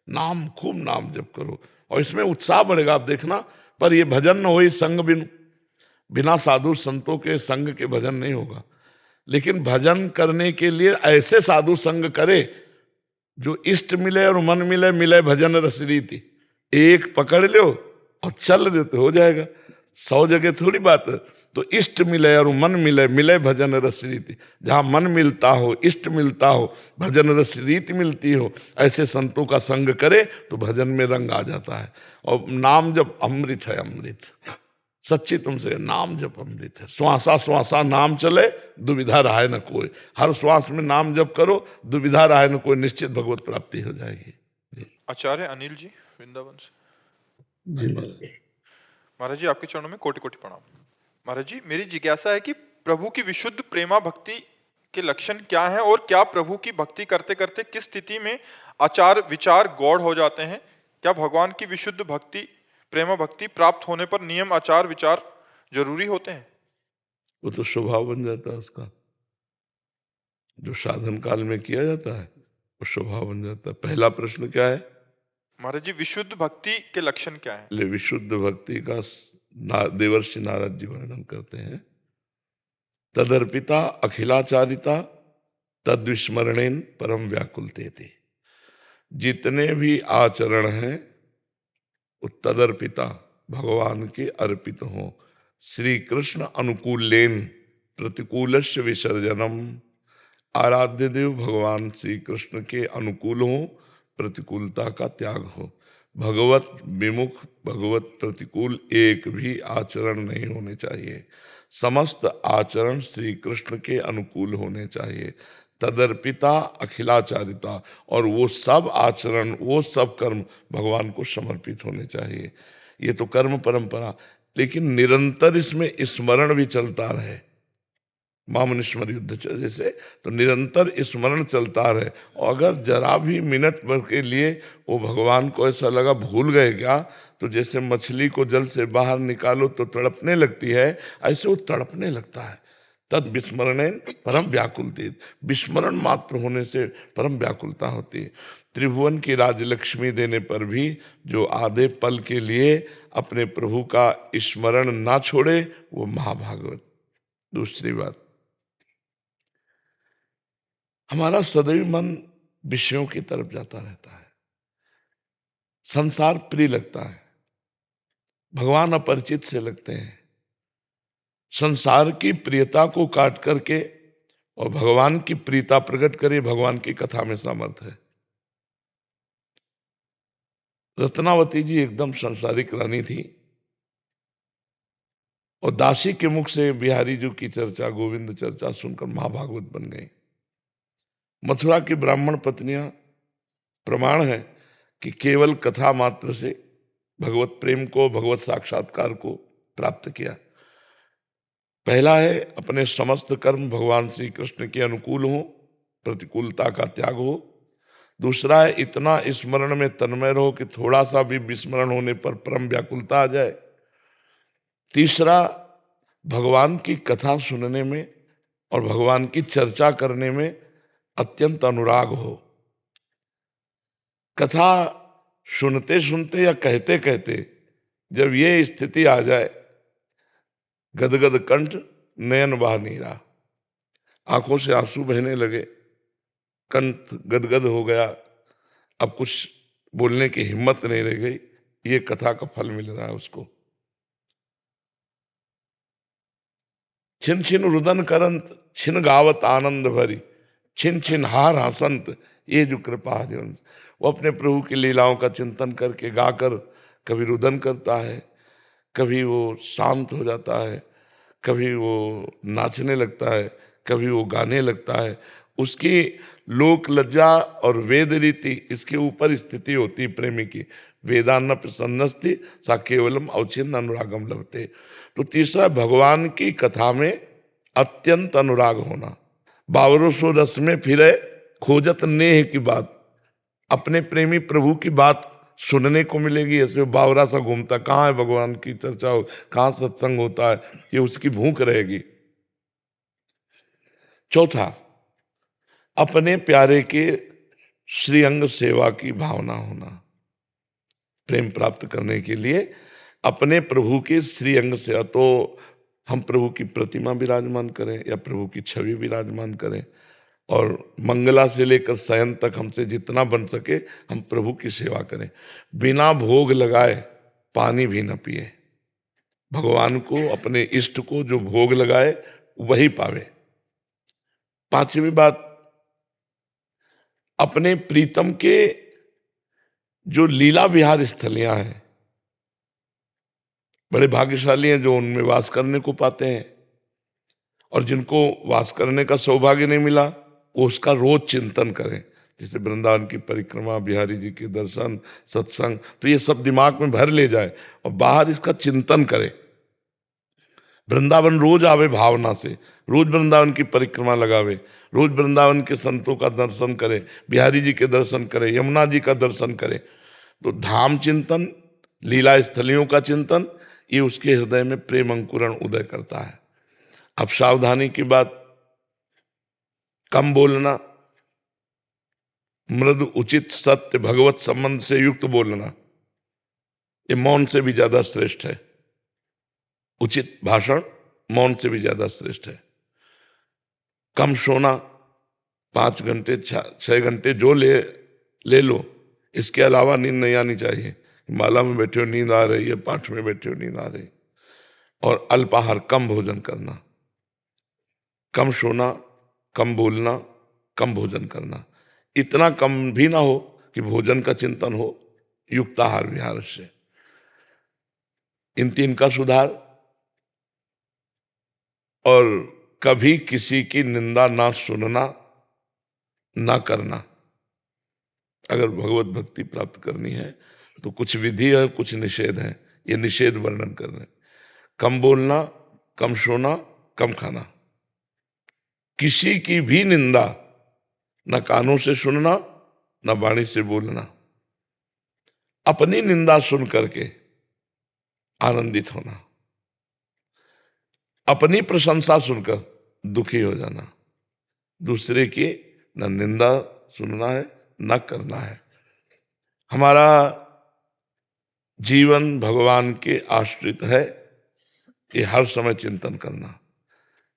नाम, खूब नाम जप करो, और इसमें उत्साह बढ़ेगा। आप देखना, पर ये भजन न हो संग बिनु, बिना साधु संतों के संग के भजन नहीं होगा। लेकिन भजन करने के लिए ऐसे साधु संग करे जो इष्ट मिले और मन मिले, मिले भजन रस रीति। एक पकड़ लो और चल देते, हो जाएगा। 100 जगह थोड़ी बात है। तो इष्ट मिले और मन मिले, मिले भजन रस रीति। जहाँ मन मिलता हो, इष्ट मिलता हो, भजन रस रीति मिलती हो, ऐसे संतों का संग करे तो भजन में रंग आ जाता है। और नाम जब अमृत है, अमृत सच्ची तुमसे, नाम जप अमृत है। श्वासा श्वासा नाम चले, दुविधा रहा न कोई। हर श्वास में नाम जप करो, दुविधा रहा न कोई, निश्चित भगवत प्राप्ति हो जाएगी। आचार्य अनिल जी वृंदावन से। जी महाराज जी, आपके चरणों में कोटि कोटि प्रणाम। महाराज जी, मेरी जिज्ञासा है कि प्रभु की विशुद्ध प्रेमा भक्ति के लक्षण क्या हैं, और क्या प्रभु की भक्ति करते करते किस स्थिति में आचार विचार गौड़ हो जाते हैं? क्या भगवान की विशुद्ध भक्ति, प्रेमा भक्ति प्राप्त होने पर नियम आचार विचार जरूरी होते हैं? वो तो स्वभाव बन जाता है उसका, जो साधन काल में किया जाता है वो स्वभाव बन जाता है। पहला प्रश्न क्या है महाराज जी? विशुद्ध भक्ति के लक्षण क्या है? ले विशुद्ध भक्ति का देवर्षि नारद जी वर्णन करते हैं। तदर्पिता अखिलाचारिता तद्विस्मरणेन परम व्याकुलते थे। जितने भी आचरण हैं वो तदर्पिता, भगवान के अर्पित हो। श्री कृष्ण अनुकूलेन प्रतिकूलस्य विसर्जनम। आराध्य देव भगवान श्री कृष्ण के अनुकूल हो, प्रतिकूलता का त्याग हो। भगवत विमुख, भगवत प्रतिकूल एक भी आचरण नहीं होने चाहिए। समस्त आचरण श्री कृष्ण के अनुकूल होने चाहिए। तदर्पिता अखिलाचारिता, और वो सब आचरण, वो सब कर्म भगवान को समर्पित होने चाहिए। ये तो कर्म परंपरा, लेकिन निरंतर इसमें स्मरण भी चलता रहे। मामनिस्मर युद्ध जैसे, तो निरंतर स्मरण चलता रहे। और अगर जरा भी मिनट भर के लिए वो भगवान को ऐसा लगा भूल गए क्या, तो जैसे मछली को जल से बाहर निकालो तो तड़पने लगती है, ऐसे वो तड़पने लगता है। तद विस्मरण परम व्याकुलती, विस्मरण मात्र होने से परम व्याकुलता होती है। त्रिभुवन की राजलक्ष्मी देने पर भी जो आधे पल के लिए अपने प्रभु का स्मरण ना छोड़े, वो महाभागवत। दूसरी बात, हमारा सदैव मन विषयों की तरफ जाता रहता है, संसार प्रिय लगता है, भगवान अपरिचित से लगते हैं। संसार की प्रियता को काट करके और भगवान की प्रियता प्रकट करे, भगवान की कथा में सामर्थ है। रत्नावती जी एकदम संसारिक रानी थी, और दासी के मुख से बिहारी जी की चर्चा, गोविंद चर्चा सुनकर महाभागवत बन गई। मथुरा की ब्राह्मण पत्नियां प्रमाण है कि केवल कथा मात्र से भगवत प्रेम को, भगवत साक्षात्कार को प्राप्त किया। पहला है अपने समस्त कर्म भगवान श्री कृष्ण के अनुकूल हो, प्रतिकूलता का त्याग हो। दूसरा है इतना स्मरण में तन्मय रहो कि थोड़ा सा भी विस्मरण होने पर परम व्याकुलता आ जाए। तीसरा, भगवान की कथा सुनने में और भगवान की चर्चा करने में अत्यंत अनुराग हो। कथा सुनते सुनते या कहते कहते जब ये स्थिति आ जाए, गदगद कंठ नयन बहा नीरा, आंखों से आंसू बहने लगे, कंठ गदगद हो गया, अब कुछ बोलने की हिम्मत नहीं रह गई, ये कथा का फल मिल रहा है उसको। छिन छिन रुदन करंत, छिन गावत आनंद भरी, छिन छिन हार हसंत, ये जो कृपा हरिवंश। वो अपने प्रभु की लीलाओं का चिंतन करके गाकर कभी रुदन करता है, कभी वो शांत हो जाता है, कभी वो नाचने लगता है, कभी वो गाने लगता है। उसकी लोक लज्जा और वेद रीति इसके ऊपर स्थिति होती है प्रेमी की। वेदान्न प्रसन्नस्ति सा केवलम अवचिन्न अनुरागम लभते। तो तीसरा, भगवान की कथा में अत्यंत अनुराग होना। बावरो सो रस में फिरे खोजत नेह की बात। अपने प्रेमी प्रभु की बात सुनने को मिलेगी, ऐसे बावरा सा घूमता, कहाँ है भगवान की चर्चा हो, कहाँ सत्संग होता है, ये उसकी भूख रहेगी। चौथा, अपने प्यारे के श्रीअंग सेवा की भावना होना। प्रेम प्राप्त करने के लिए अपने प्रभु के श्रीअंग सेवा, तो हम प्रभु की प्रतिमा विराजमान करें या प्रभु की छवि विराजमान करें, और मंगला से लेकर शयन तक हमसे जितना बन सके हम प्रभु की सेवा करें। बिना भोग लगाए पानी भी न पिए। भगवान को, अपने इष्ट को जो भोग लगाए वही पावे। पांचवी बात, अपने प्रीतम के जो लीला विहार स्थलियां हैं, बड़े भाग्यशाली हैं जो उनमें वास करने को पाते हैं, और जिनको वास करने का सौभाग्य नहीं मिला वो उसका रोज चिंतन करें। जैसे वृंदावन की परिक्रमा, बिहारी जी के दर्शन, सत्संग, तो ये सब दिमाग में भर ले जाए और बाहर इसका चिंतन करे। वृंदावन रोज आवे भावना से, रोज वृंदावन की परिक्रमा लगावे, रोज वृंदावन के संतों का दर्शन करे, बिहारी जी के दर्शन करे, यमुना जी का दर्शन करे। तो धाम चिंतन, लीला स्थलियों का चिंतन, ये उसके हृदय में प्रेम अंकुरण उदय करता है। अब सावधानी की बात, कम बोलना, मृदु उचित सत्य भगवत संबंध से युक्त बोलना, ये मौन से भी ज्यादा श्रेष्ठ है। उचित भाषण मौन से भी ज्यादा श्रेष्ठ है। कम सोना, 5 घंटे 6 घंटे जो ले लो, इसके अलावा नींद नहीं आनी चाहिए। माला में बैठे हो नींद आ रही है, पाठ में बैठे हो नींद आ रही। और अल्पाहार, कम भोजन करना, कम सोना, कम बोलना, कम भोजन करना। इतना कम भी ना हो कि भोजन का चिंतन हो, युक्ताहार विहार से। इन 3 का सुधार। और कभी किसी की निंदा ना सुनना, ना करना। अगर भगवत भक्ति प्राप्त करनी है तो कुछ विधि है, कुछ निषेध है, ये निषेध वर्णन कर रहे हैं। कम बोलना, कम सोना, कम खाना, किसी की भी निंदा न कानों से सुनना, न वाणी से बोलना, अपनी निंदा सुन करके आनंदित होना, अपनी प्रशंसा सुनकर दुखी हो जाना, दूसरे की न निंदा सुनना है न करना है। हमारा जीवन भगवान के आश्रित है, ये हर समय चिंतन करना।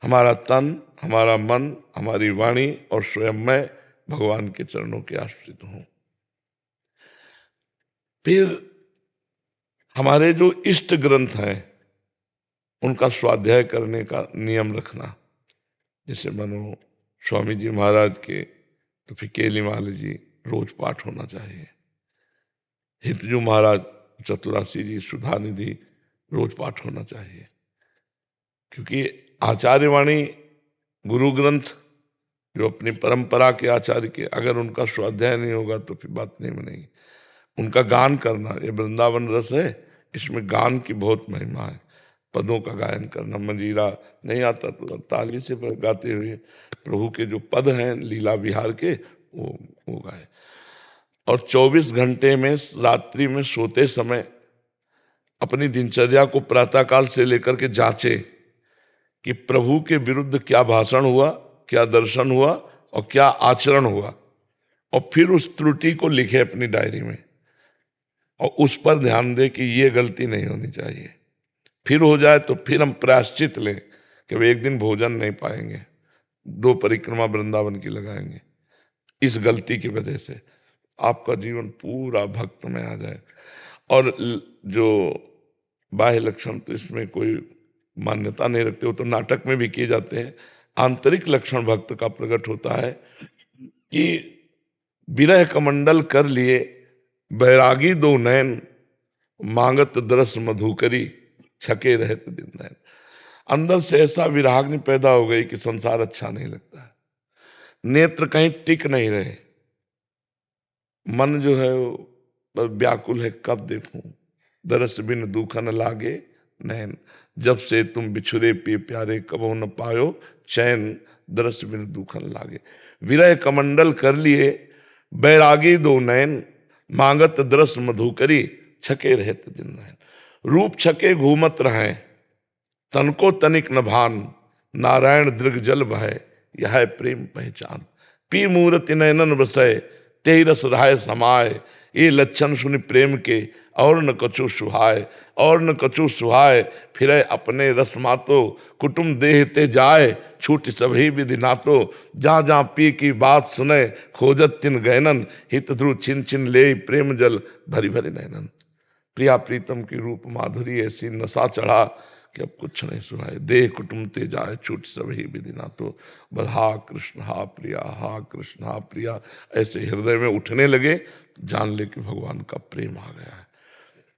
हमारा तन, हमारा मन, हमारी वाणी और स्वयं मैं भगवान के चरणों के आश्रित हूं। फिर हमारे जो इष्ट ग्रंथ हैं उनका स्वाध्याय करने का नियम रखना। जैसे मानो स्वामी जी महाराज के, तो फिर केली माली जी रोज पाठ होना चाहिए। हितजू महाराज, चतुरासी जी, सुधानिधि रोज पाठ होना चाहिए। क्योंकि आचार्यवाणी, गुरु ग्रंथ जो अपनी परंपरा के आचार्य के, अगर उनका स्वाध्याय नहीं होगा तो फिर बात नहीं बनेगी। उनका गान करना, ये वृंदावन रस है, इसमें गान की बहुत महिमा है। पदों का गायन करना, मंजीरा नहीं आता तो ताली से गाते हुए प्रभु के जो पद हैं लीला विहार के वो गाए। और 24 घंटे में रात्रि में सोते समय अपनी दिनचर्या को प्रातःकाल से लेकर के जांचे कि प्रभु के विरुद्ध क्या भाषण हुआ, क्या दर्शन हुआ और क्या आचरण हुआ, और फिर उस त्रुटि को लिखे अपनी डायरी में और उस पर ध्यान दे कि ये गलती नहीं होनी चाहिए। फिर हो जाए तो फिर हम प्रायश्चित लें कि वे एक दिन भोजन नहीं पाएंगे, 2 परिक्रमा वृंदावन की लगाएंगे इस गलती की वजह से। आपका जीवन पूरा भक्त में आ जाए। और जो बाह्य लक्षण तो इसमें कोई मान्यता नहीं रखते, हो तो नाटक में भी किए जाते हैं। आंतरिक लक्षण भक्त का प्रकट होता है कि विरह कमंडल कर लिए बैरागी 2 नयन, मांगत दरस मधुकरी छके रहत दिन नयन। अंदर से ऐसा विराग्नि पैदा हो गई कि संसार अच्छा नहीं लगता है, नेत्र कहीं टिक नहीं रहे, मन जो है वो व्याकुल है, कब देखूं दरस बिन दुखन लागे नैन, जब से तुम बिछुरे पे प्यारे कबो न पायो चैन, दरस बिन दुखन लागे। विरह कमंडल कर लिए बैरागी 2 नयन, मांगत दरस मधुकरी छके रहत दिन नयन। रूप छके घूमत रहें, तनको तनिक न भान, नारायण दृग जल बहे, यह है प्रेम पहचान। पी मूर्ति नयनन बसय, तेहि रस रहाय समाय, ये लक्षण सुनि प्रेम के और न कछु सुहाय, और न कछु सुहाय, फिर अपने रस मातो, कुटुम देहते जाए, छूट सभी विधि नातो, जहाँ जहाँ पी की बात सुने, खोजत तिन गैनन, हित ध्रुव छिन छिन ले प्रेम जल भरी भरी नैनन। प्रिया प्रीतम की रूप माधुरी ऐसी नशा चढ़ा कि अब कुछ नहीं सुनाए, देह कुटुम ते जाए, छूट सभी विधि नातो, बस हा कृष्ण हा प्रिया, हा कृष्ण हा प्रिया ऐसे हृदय में उठने लगे, जान ले कि भगवान का प्रेम आ गया है।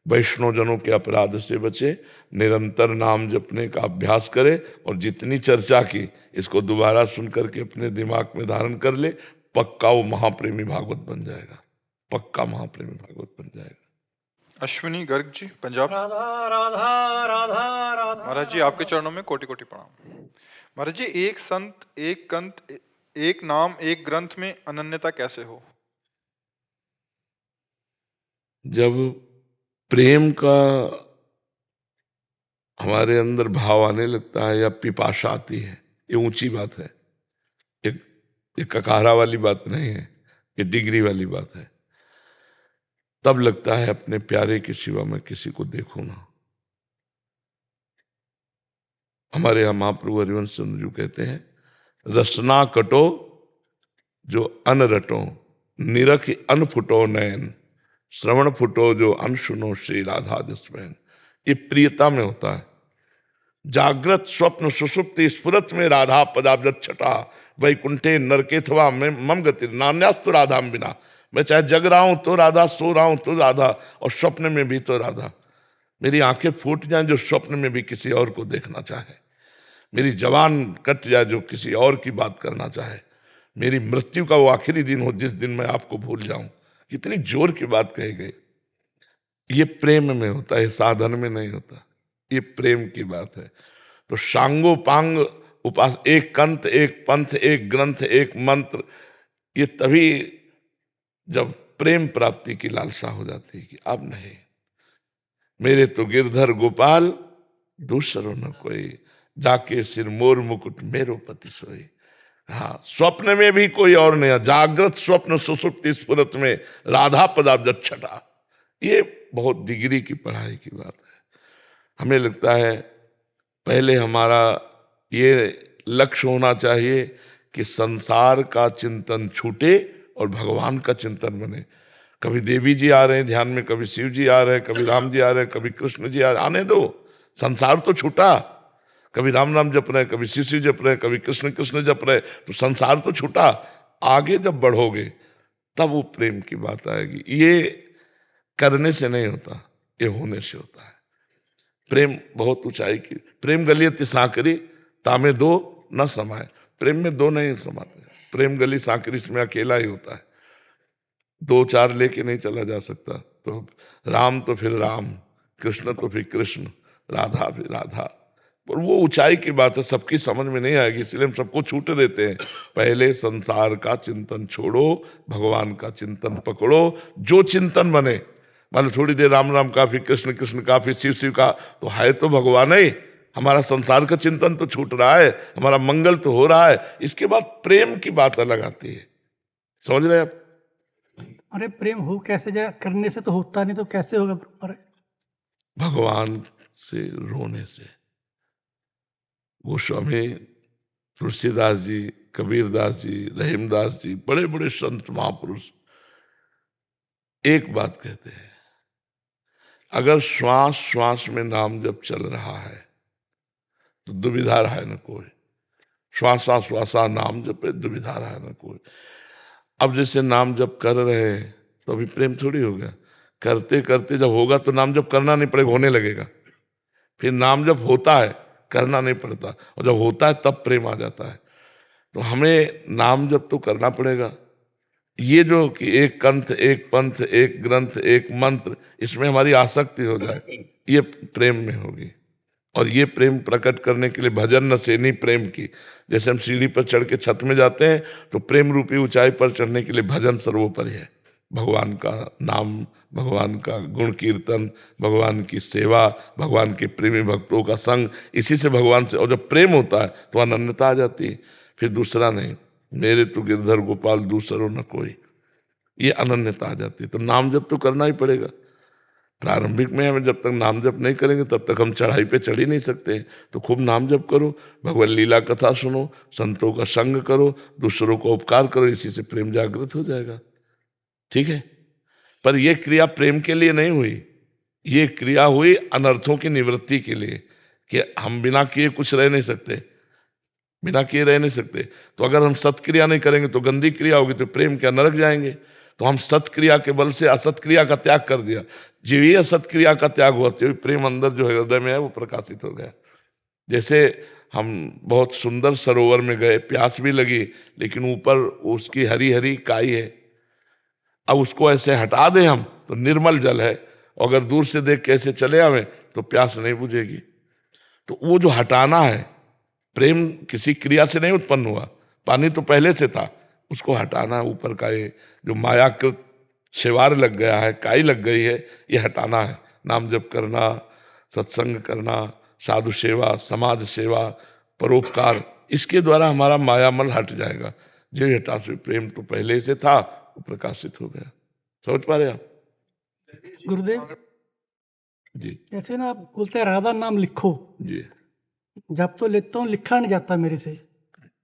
वैष्णव जनों के अपराध से बचे, निरंतर नाम जपने का अभ्यास करे, और जितनी चर्चा की इसको दोबारा सुन करके अपने दिमाग में धारण कर ले, पक्का वो महाप्रेमी भागवत बन जाएगा, पक्का महाप्रेमी भागवत बन जाएगा। अश्विनी गर्ग जी, पंजाब। राधा राधा राधा राधा। महाराज जी आपके चरणों में कोटि कोटि प्रणाम। महाराज जी, एक संत एक कंत एक नाम एक ग्रंथ में अनन्यता कैसे हो? जब प्रेम का हमारे अंदर भाव आने लगता है या पिपाशा आती है, ये ऊंची बात है, एक ककारा वाली बात नहीं है, ये डिग्री वाली बात है। तब लगता है अपने प्यारे के सिवा मैं किसी को देखूं ना। हमारे यहाँ महाप्रभु हरिवंश चंद्र जी कहते हैं, रसना कटो जो अन रटो, निरख अन फुटो नयन, श्रवण फुटो जो अन सुनो श्री राधा जस बहन। ये प्रियता में होता है। जागृत स्वप्न सुषुप्ति स्फुरत में राधा पदाब्जत छटा, वैकुंठे नरकेथवा में मम गति नान्यास्तु राधा बिना। मैं चाहे जग रहा हूं तो राधा, सो रहा हूं तो राधा, और स्वप्न में भी तो राधा। मेरी आंखें फूट जाएं जो स्वप्न में भी किसी और को देखना चाहे, मेरी जवान कट जाए जो किसी और की बात करना चाहे, मेरी मृत्यु का वो आखिरी दिन हो जिस दिन मैं आपको भूल जाऊं। कितनी जोर की बात कही गई। ये प्रेम में होता है, साधन में नहीं होता, ये प्रेम की बात है। तो सांगो पांग उपास, एक कंत एक पंथ एक ग्रंथ एक मंत्र, ये तभी जब प्रेम प्राप्ति की लालसा हो जाती है कि अब नहीं, मेरे तो गिरधर गोपाल दूसरो न कोई, जाके सिर मोर मुकुट मेरो पति सोई। हाँ, स्वप्न में भी कोई और नहीं, जागृत स्वप्न सुसुप्ति स्फुरत में राधा पदाब्ज छटा। ये बहुत डिग्री की पढ़ाई की बात है। हमें लगता है पहले हमारा ये लक्ष्य होना चाहिए कि संसार का चिंतन छूटे और भगवान का चिंतन बने। कभी देवी जी आ रहे हैं ध्यान में, कभी शिव जी आ रहे हैं, कभी राम जी आ रहे हैं, कभी कृष्ण जी आ रहे हैं, आने दो, संसार तो छूटा। कभी राम राम जप रहे हैं, कभी शिव शिव जप रहे हैं, कभी कृष्ण कृष्ण जप रहे हैं, तो संसार तो छूटा। आगे जब बढ़ोगे तब वो प्रेम की बात आएगी। ये करने से नहीं होता, ये होने से होता है। प्रेम बहुत ऊंचाई की। प्रेम गलियति सांकरी तामे दो न समाये। प्रेम में दो नहीं समाते, प्रेम गली सांकरी इसमें अकेला ही होता है। दो चार लेके नहीं चला जा सकता। तो राम तो फिर राम, कृष्ण तो फिर कृष्ण, राधा फिर राधा। पर वो ऊंचाई की बात है, सबकी समझ में नहीं आएगी, इसलिए हम सबको छूट देते हैं। पहले संसार का चिंतन छोड़ो, भगवान का चिंतन पकड़ो, जो चिंतन बने। मतलब थोड़ी देर राम राम काफी, कृष्ण कृष्ण काफी, शिव शिव का, तो है तो भगवान ही। हमारा संसार का चिंतन तो छूट रहा है, हमारा मंगल तो हो रहा है। इसके बाद प्रेम की बात अलग आती है, समझ रहे हैं आप? अरे प्रेम हो कैसे जाए, करने से तो होता नहीं, तो कैसे होगा? अरे भगवान से रोने से। गोस्वामी तुलसीदास जी, कबीरदास जी, रहीमदास जी, बड़े बड़े संत महापुरुष एक बात कहते हैं, अगर श्वास श्वास में नाम जब चल रहा है तो दुविधा रहा है न कोई। श्वासा श्वासा नाम जपे, दुविधा रहा है न कोई। अब जैसे नाम जप कर रहे हैं तो अभी प्रेम थोड़ी होगा, करते करते जब होगा तो नाम जप करना नहीं पड़ेगा, होने लगेगा। फिर नाम जप होता है, करना नहीं पड़ता, और जब होता है तब प्रेम आ जाता है। तो हमें नाम जप तो करना पड़ेगा। ये जो कि एक कंठ, एक पंथ, एक ग्रंथ, एक मंत्र, इसमें हमारी आसक्ति हो जाए, ये प्रेम में होगी। और ये प्रेम प्रकट करने के लिए भजन न सेनी प्रेम की। जैसे हम सीढ़ी पर चढ़ के छत में जाते हैं तो प्रेम रूपी ऊंचाई पर चढ़ने के लिए भजन सर्वोपरि है। भगवान का नाम, भगवान का गुण कीर्तन, भगवान की सेवा, भगवान के प्रेमी भक्तों का संग, इसी से भगवान से। और जब प्रेम होता है तो अनन्यता आ जाती है, फिर दूसरा नहीं, मेरे तो गिरधर गोपाल दूसरो न कोई, ये अनन्यता आ जाती है। तो नाम जप तो करना ही पड़ेगा। प्रारंभिक में हमें जब तक नाम जप नहीं करेंगे तब तक हम चढ़ाई पे चढ़ ही नहीं सकते। तो खूब नाम जप करो, भगवान लीला कथा सुनो, संतों का संग करो, दूसरों को उपकार करो, इसी से प्रेम जागृत हो जाएगा। ठीक है, पर यह क्रिया प्रेम के लिए नहीं हुई, ये क्रिया हुई अनर्थों की निवृत्ति के लिए, कि हम बिना किए कुछ रह नहीं सकते, बिना किए रह नहीं सकते। तो अगर हम सत्क्रिया नहीं करेंगे तो गंदी क्रिया होगी, तो प्रेम क्या नरक जाएंगे। तो हम सत्क्रिया के बल से असत्क्रिया का त्याग कर दिया। जो ये असत्क्रिया का त्याग हुआ तो प्रेम अंदर जो है हृदय में है वो प्रकाशित हो गया। जैसे हम बहुत सुंदर सरोवर में गए, प्यास भी लगी, लेकिन ऊपर उसकी हरी हरी काई है, अब उसको ऐसे हटा दें हम तो निर्मल जल है, और अगर दूर से देख के ऐसे चले आवे तो प्यास नहीं बुझेगी। तो वो जो हटाना है, प्रेम किसी क्रिया से नहीं उत्पन्न हुआ, पानी तो पहले से था, उसको हटाना है। ऊपर का ये जो मायाकृत शेवार लग गया है, काई लग गई है, ये हटाना है। नाम जप करना, सत्संग करना, साधु सेवा, समाज सेवा, परोपकार, इसके द्वारा हमारा मायामल हट जाएगा। जो हटा से प्रेम तो पहले से था, वो प्रकाशित हो गया। समझ पा रहे आप? गुरुदेव जी ऐसे ना आप बोलते हैं राधा नाम लिखो, जी। जब तो लिखता हूँ लिखा नहीं जाता मेरे से।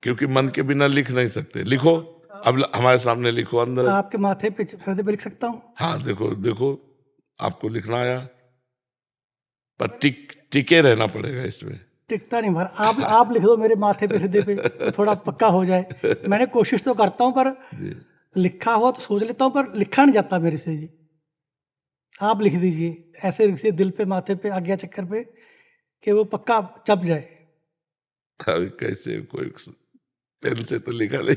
क्योंकि मन के बिना लिख नहीं सकते। लिखो, अब हमारे सामने लिखो अंदर। आपके माथे पे, हृदय पे लिख सकता हूँ? हाँ देखो देखो, आपको लिखना आया, पर टिके रहना पड़ेगा इसमें। टिकता नहीं महाराज, आप लिख दो मेरे माथे पे, हृदय पे, तो थोड़ा पक्का हो जाए। मैंने कोशिश तो करता हूँ, पर लिखा हुआ तो सोच लेता हूँ, पर लिखा नहीं जाता मेरे से जी। आप लिख दीजिए, ऐसे लिखिए दिल पे, माथे पे, आज्ञा चक्कर पे, कि वो पक्का चप जाए। अभी कैसे, कोई पेन से तो लिखा नहीं।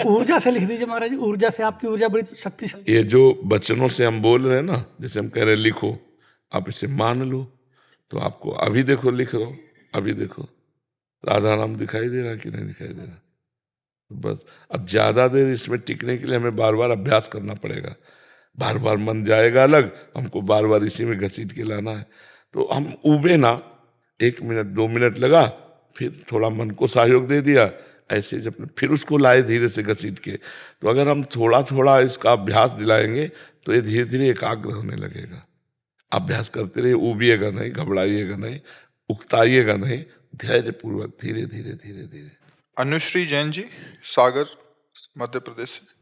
ऊर्जा से लिख दीजिए महाराज, ऊर्जा से, आपकी ऊर्जा बड़ी शक्तिशाली। ये जो वचनों से हम बोल रहे हैं ना, जैसे हम कह रहे हैं लिखो, आप इसे मान लो, तो आपको अभी देखो लिख रहा हूं, अभी देखो राधा नाम दिखाई दे रहा कि नहीं दिखाई दे रहा। बस अब ज्यादा देर इसमें टिकने के लिए हमें बार बार अभ्यास करना पड़ेगा। बार बार मन जाएगा अलग, हमको बार बार इसी में घसीट के लाना है। तो हम उबे ना, 1 मिनट 2 मिनट लगा, फिर थोड़ा मन को सहयोग दे दिया, ऐसे जब फिर उसको लाए धीरे से घसीट के। तो अगर हम थोड़ा थोड़ा इसका अभ्यास दिलाएंगे तो ये धीरे धीरे एकाग्र होने लगेगा। अभ्यास करते रहिए, उबिएगा नहीं, घबराइएगा नहीं, उकताइएगा नहीं, धैर्य पूर्वक धीरे धीरे धीरे धीरे। अनुश्री जैन जी, सागर मध्य प्रदेश से।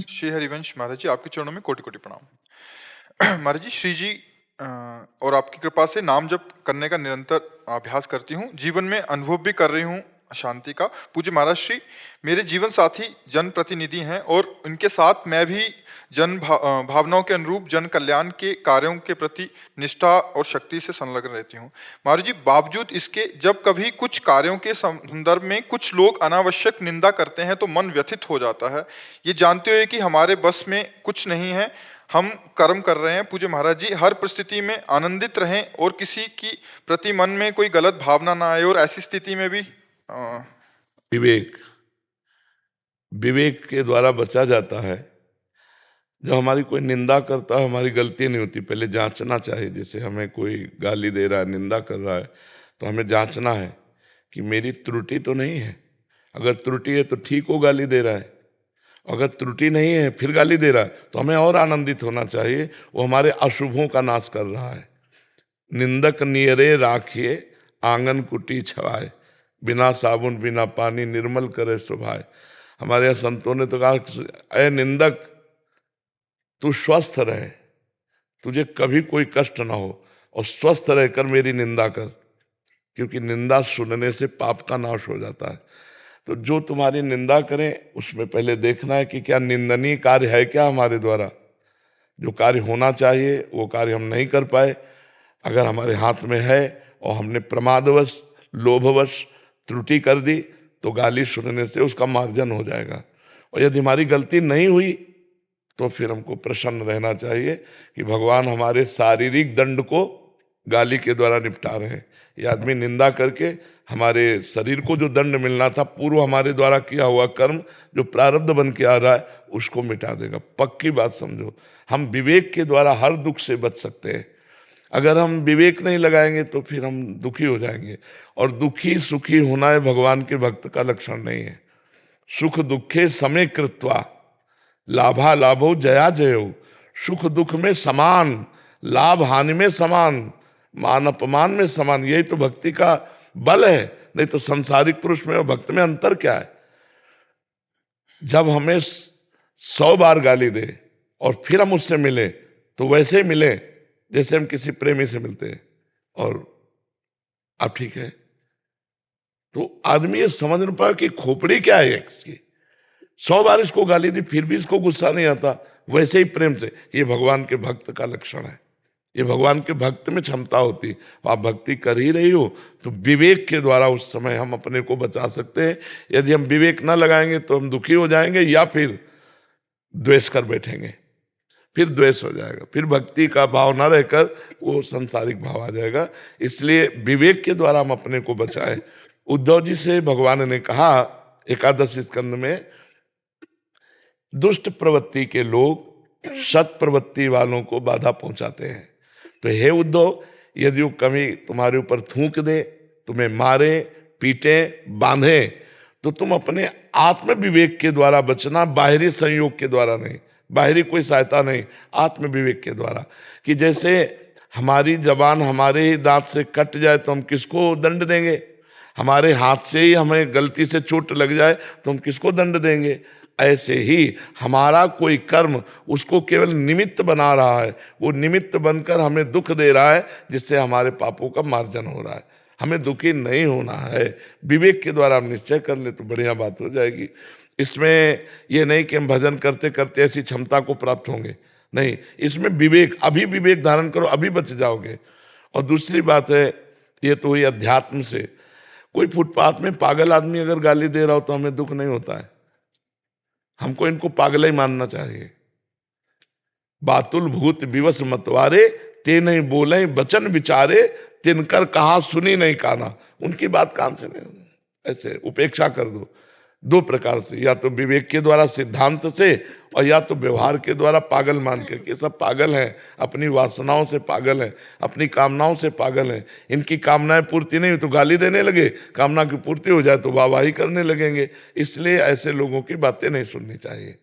श्री हरिवंश महाराज जी, आपके चरणों में कोटि कोटि प्रणाम। महाराज जी, श्री जी और आपकी कृपा से नाम जप करने का निरंतर अभ्यास करती हूँ, जीवन में अनुभव भी कर रही हूँ शांति का। पूज्य महाराज श्री, मेरे जीवन साथी जनप्रतिनिधि हैं और उनके साथ मैं भी भावनाओं के अनुरूप जन कल्याण के कार्यों के प्रति निष्ठा और शक्ति से संलग्न रहती हूँ। महाराज जी, बावजूद इसके जब कभी कुछ कार्यों के संदर्भ में कुछ लोग अनावश्यक निंदा करते हैं तो मन व्यथित हो जाता है। ये जानते हुए कि हमारे बस में कुछ नहीं है, हम कर्म कर रहे हैं। पूज्य महाराज जी, हर परिस्थिति में आनंदित रहें और किसी की प्रति मन में कोई गलत भावना ना आए, और ऐसी स्थिति में भी विवेक के द्वारा बचा जाता है। जब हमारी कोई निंदा करता है, हमारी गलती नहीं होती, पहले जांचना चाहिए। जैसे हमें कोई गाली दे रहा है, निंदा कर रहा है, तो हमें जांचना है कि मेरी त्रुटि तो नहीं है। अगर त्रुटि है तो ठीक हो, गाली दे रहा है। अगर त्रुटि नहीं है फिर गाली दे रहा है, तो हमें और आनंदित होना चाहिए, वो हमारे अशुभों का नाश कर रहा है। निंदक नियरे राखिए आंगन कुटी छवाए, बिना साबुन बिना पानी निर्मल करे सुभाए। हमारे यहाँ संतों ने तो कहा, अरे निंदक तू स्वस्थ रहे, तुझे कभी कोई कष्ट ना हो, और स्वस्थ रहकर मेरी निंदा कर, क्योंकि निंदा सुनने से पाप का नाश हो जाता है। तो जो तुम्हारी निंदा करें उसमें पहले देखना है कि क्या निंदनीय कार्य है क्या हमारे द्वारा। जो कार्य होना चाहिए वो कार्य हम नहीं कर पाए, अगर हमारे हाथ में है और हमने प्रमादवश लोभवश त्रुटि कर दी, तो गाली सुनने से उसका मार्जन हो जाएगा। और यदि हमारी गलती नहीं हुई तो फिर हमको प्रसन्न रहना चाहिए कि भगवान हमारे शारीरिक दंड को गाली के द्वारा निपटा रहे हैं। ये आदमी निंदा करके हमारे शरीर को जो दंड मिलना था, पूर्व हमारे द्वारा किया हुआ कर्म जो प्रारब्ध बन के आ रहा है, उसको मिटा देगा। पक्की बात समझो, हम विवेक के द्वारा हर दुख से बच सकते हैं। अगर हम विवेक नहीं लगाएंगे तो फिर हम दुखी हो जाएंगे, और दुखी सुखी होना है भगवान के भक्त का लक्षण नहीं है। सुख दुखे समे कृत्वा लाभा लाभो जया जयो, सुख दुख में समान, लाभ हानि में समान, मान अपमान में समान। यही तो भक्ति का बल है, नहीं तो संसारिक पुरुष में और भक्त में अंतर क्या है। जब हमें 100 बार गाली दे और फिर हम उससे मिले, तो वैसे ही मिले जैसे हम किसी प्रेमी से मिलते हैं, और आप ठीक है, तो आदमी ये समझ नहीं पाया कि खोपड़ी क्या है इसकी। 100 बार इसको गाली दी फिर भी इसको गुस्सा नहीं आता, वैसे ही प्रेम से। ये भगवान के भक्त का लक्षण है, ये भगवान के भक्त में क्षमता होती। आप भक्ति कर ही रही हो तो विवेक के द्वारा उस समय हम अपने को बचा सकते हैं। यदि हम विवेक न लगाएंगे तो हम दुखी हो जाएंगे, या फिर द्वेष कर बैठेंगे, फिर द्वेष हो जाएगा, फिर भक्ति का भाव ना रहकर वो सांसारिक भाव आ जाएगा। इसलिए विवेक के द्वारा हम अपने को बचाएं। उद्धव जी से भगवान ने कहा 11 स्कंद में, दुष्ट प्रवृत्ति के लोग सत प्रवृत्ति वालों को बाधा पहुंचाते हैं। तो हे उद्धव, यदि वो कभी तुम्हारे ऊपर थूक दे, तुम्हें मारे पीटे बांधे, तो तुम अपने आत्म विवेक के द्वारा बचना, बाहरी संयोग के द्वारा नहीं, बाहरी कोई सहायता नहीं, आत्म विवेक के द्वारा। कि जैसे हमारी जबान हमारे ही दांत से कट जाए तो हम किसको दंड देंगे, हमारे हाथ से ही हमें गलती से चोट लग जाए तो हम किसको दंड देंगे। ऐसे ही हमारा कोई कर्म उसको केवल निमित्त बना रहा है, वो निमित्त बनकर हमें दुख दे रहा है, जिससे हमारे पापों का मार्जन हो रहा है। हमें दुखी नहीं होना है, विवेक के द्वारा हम निश्चय कर ले तो बढ़िया बात हो जाएगी। इसमें ये नहीं कि हम भजन करते करते ऐसी क्षमता को प्राप्त होंगे, नहीं, इसमें विवेक, अभी विवेक धारण करो, अभी बच जाओगे। और दूसरी बात है, ये तो हुई अध्यात्म से। कोई फुटपाथ में पागल आदमी अगर गाली दे रहा हो तो हमें दुख नहीं होता है, हमको इनको पागल ही मानना चाहिए। बातुल भूत विवश मतवारे, ते नहीं बोले बचन विचारे, तिनकर कहा सुनी नहीं काना। उनकी बात कान से नहीं, ऐसे उपेक्षा कर दो। 2 प्रकार से, या तो विवेक के द्वारा सिद्धांत से, और या तो व्यवहार के द्वारा पागल मान के कि सब पागल हैं, अपनी वासनाओं से पागल हैं, अपनी कामनाओं से पागल हैं। इनकी कामनाएं पूर्ति नहीं हुई तो गाली देने लगे, कामना की पूर्ति हो जाए तो वाहवाही करने लगेंगे। इसलिए ऐसे लोगों की बातें नहीं सुननी चाहिए।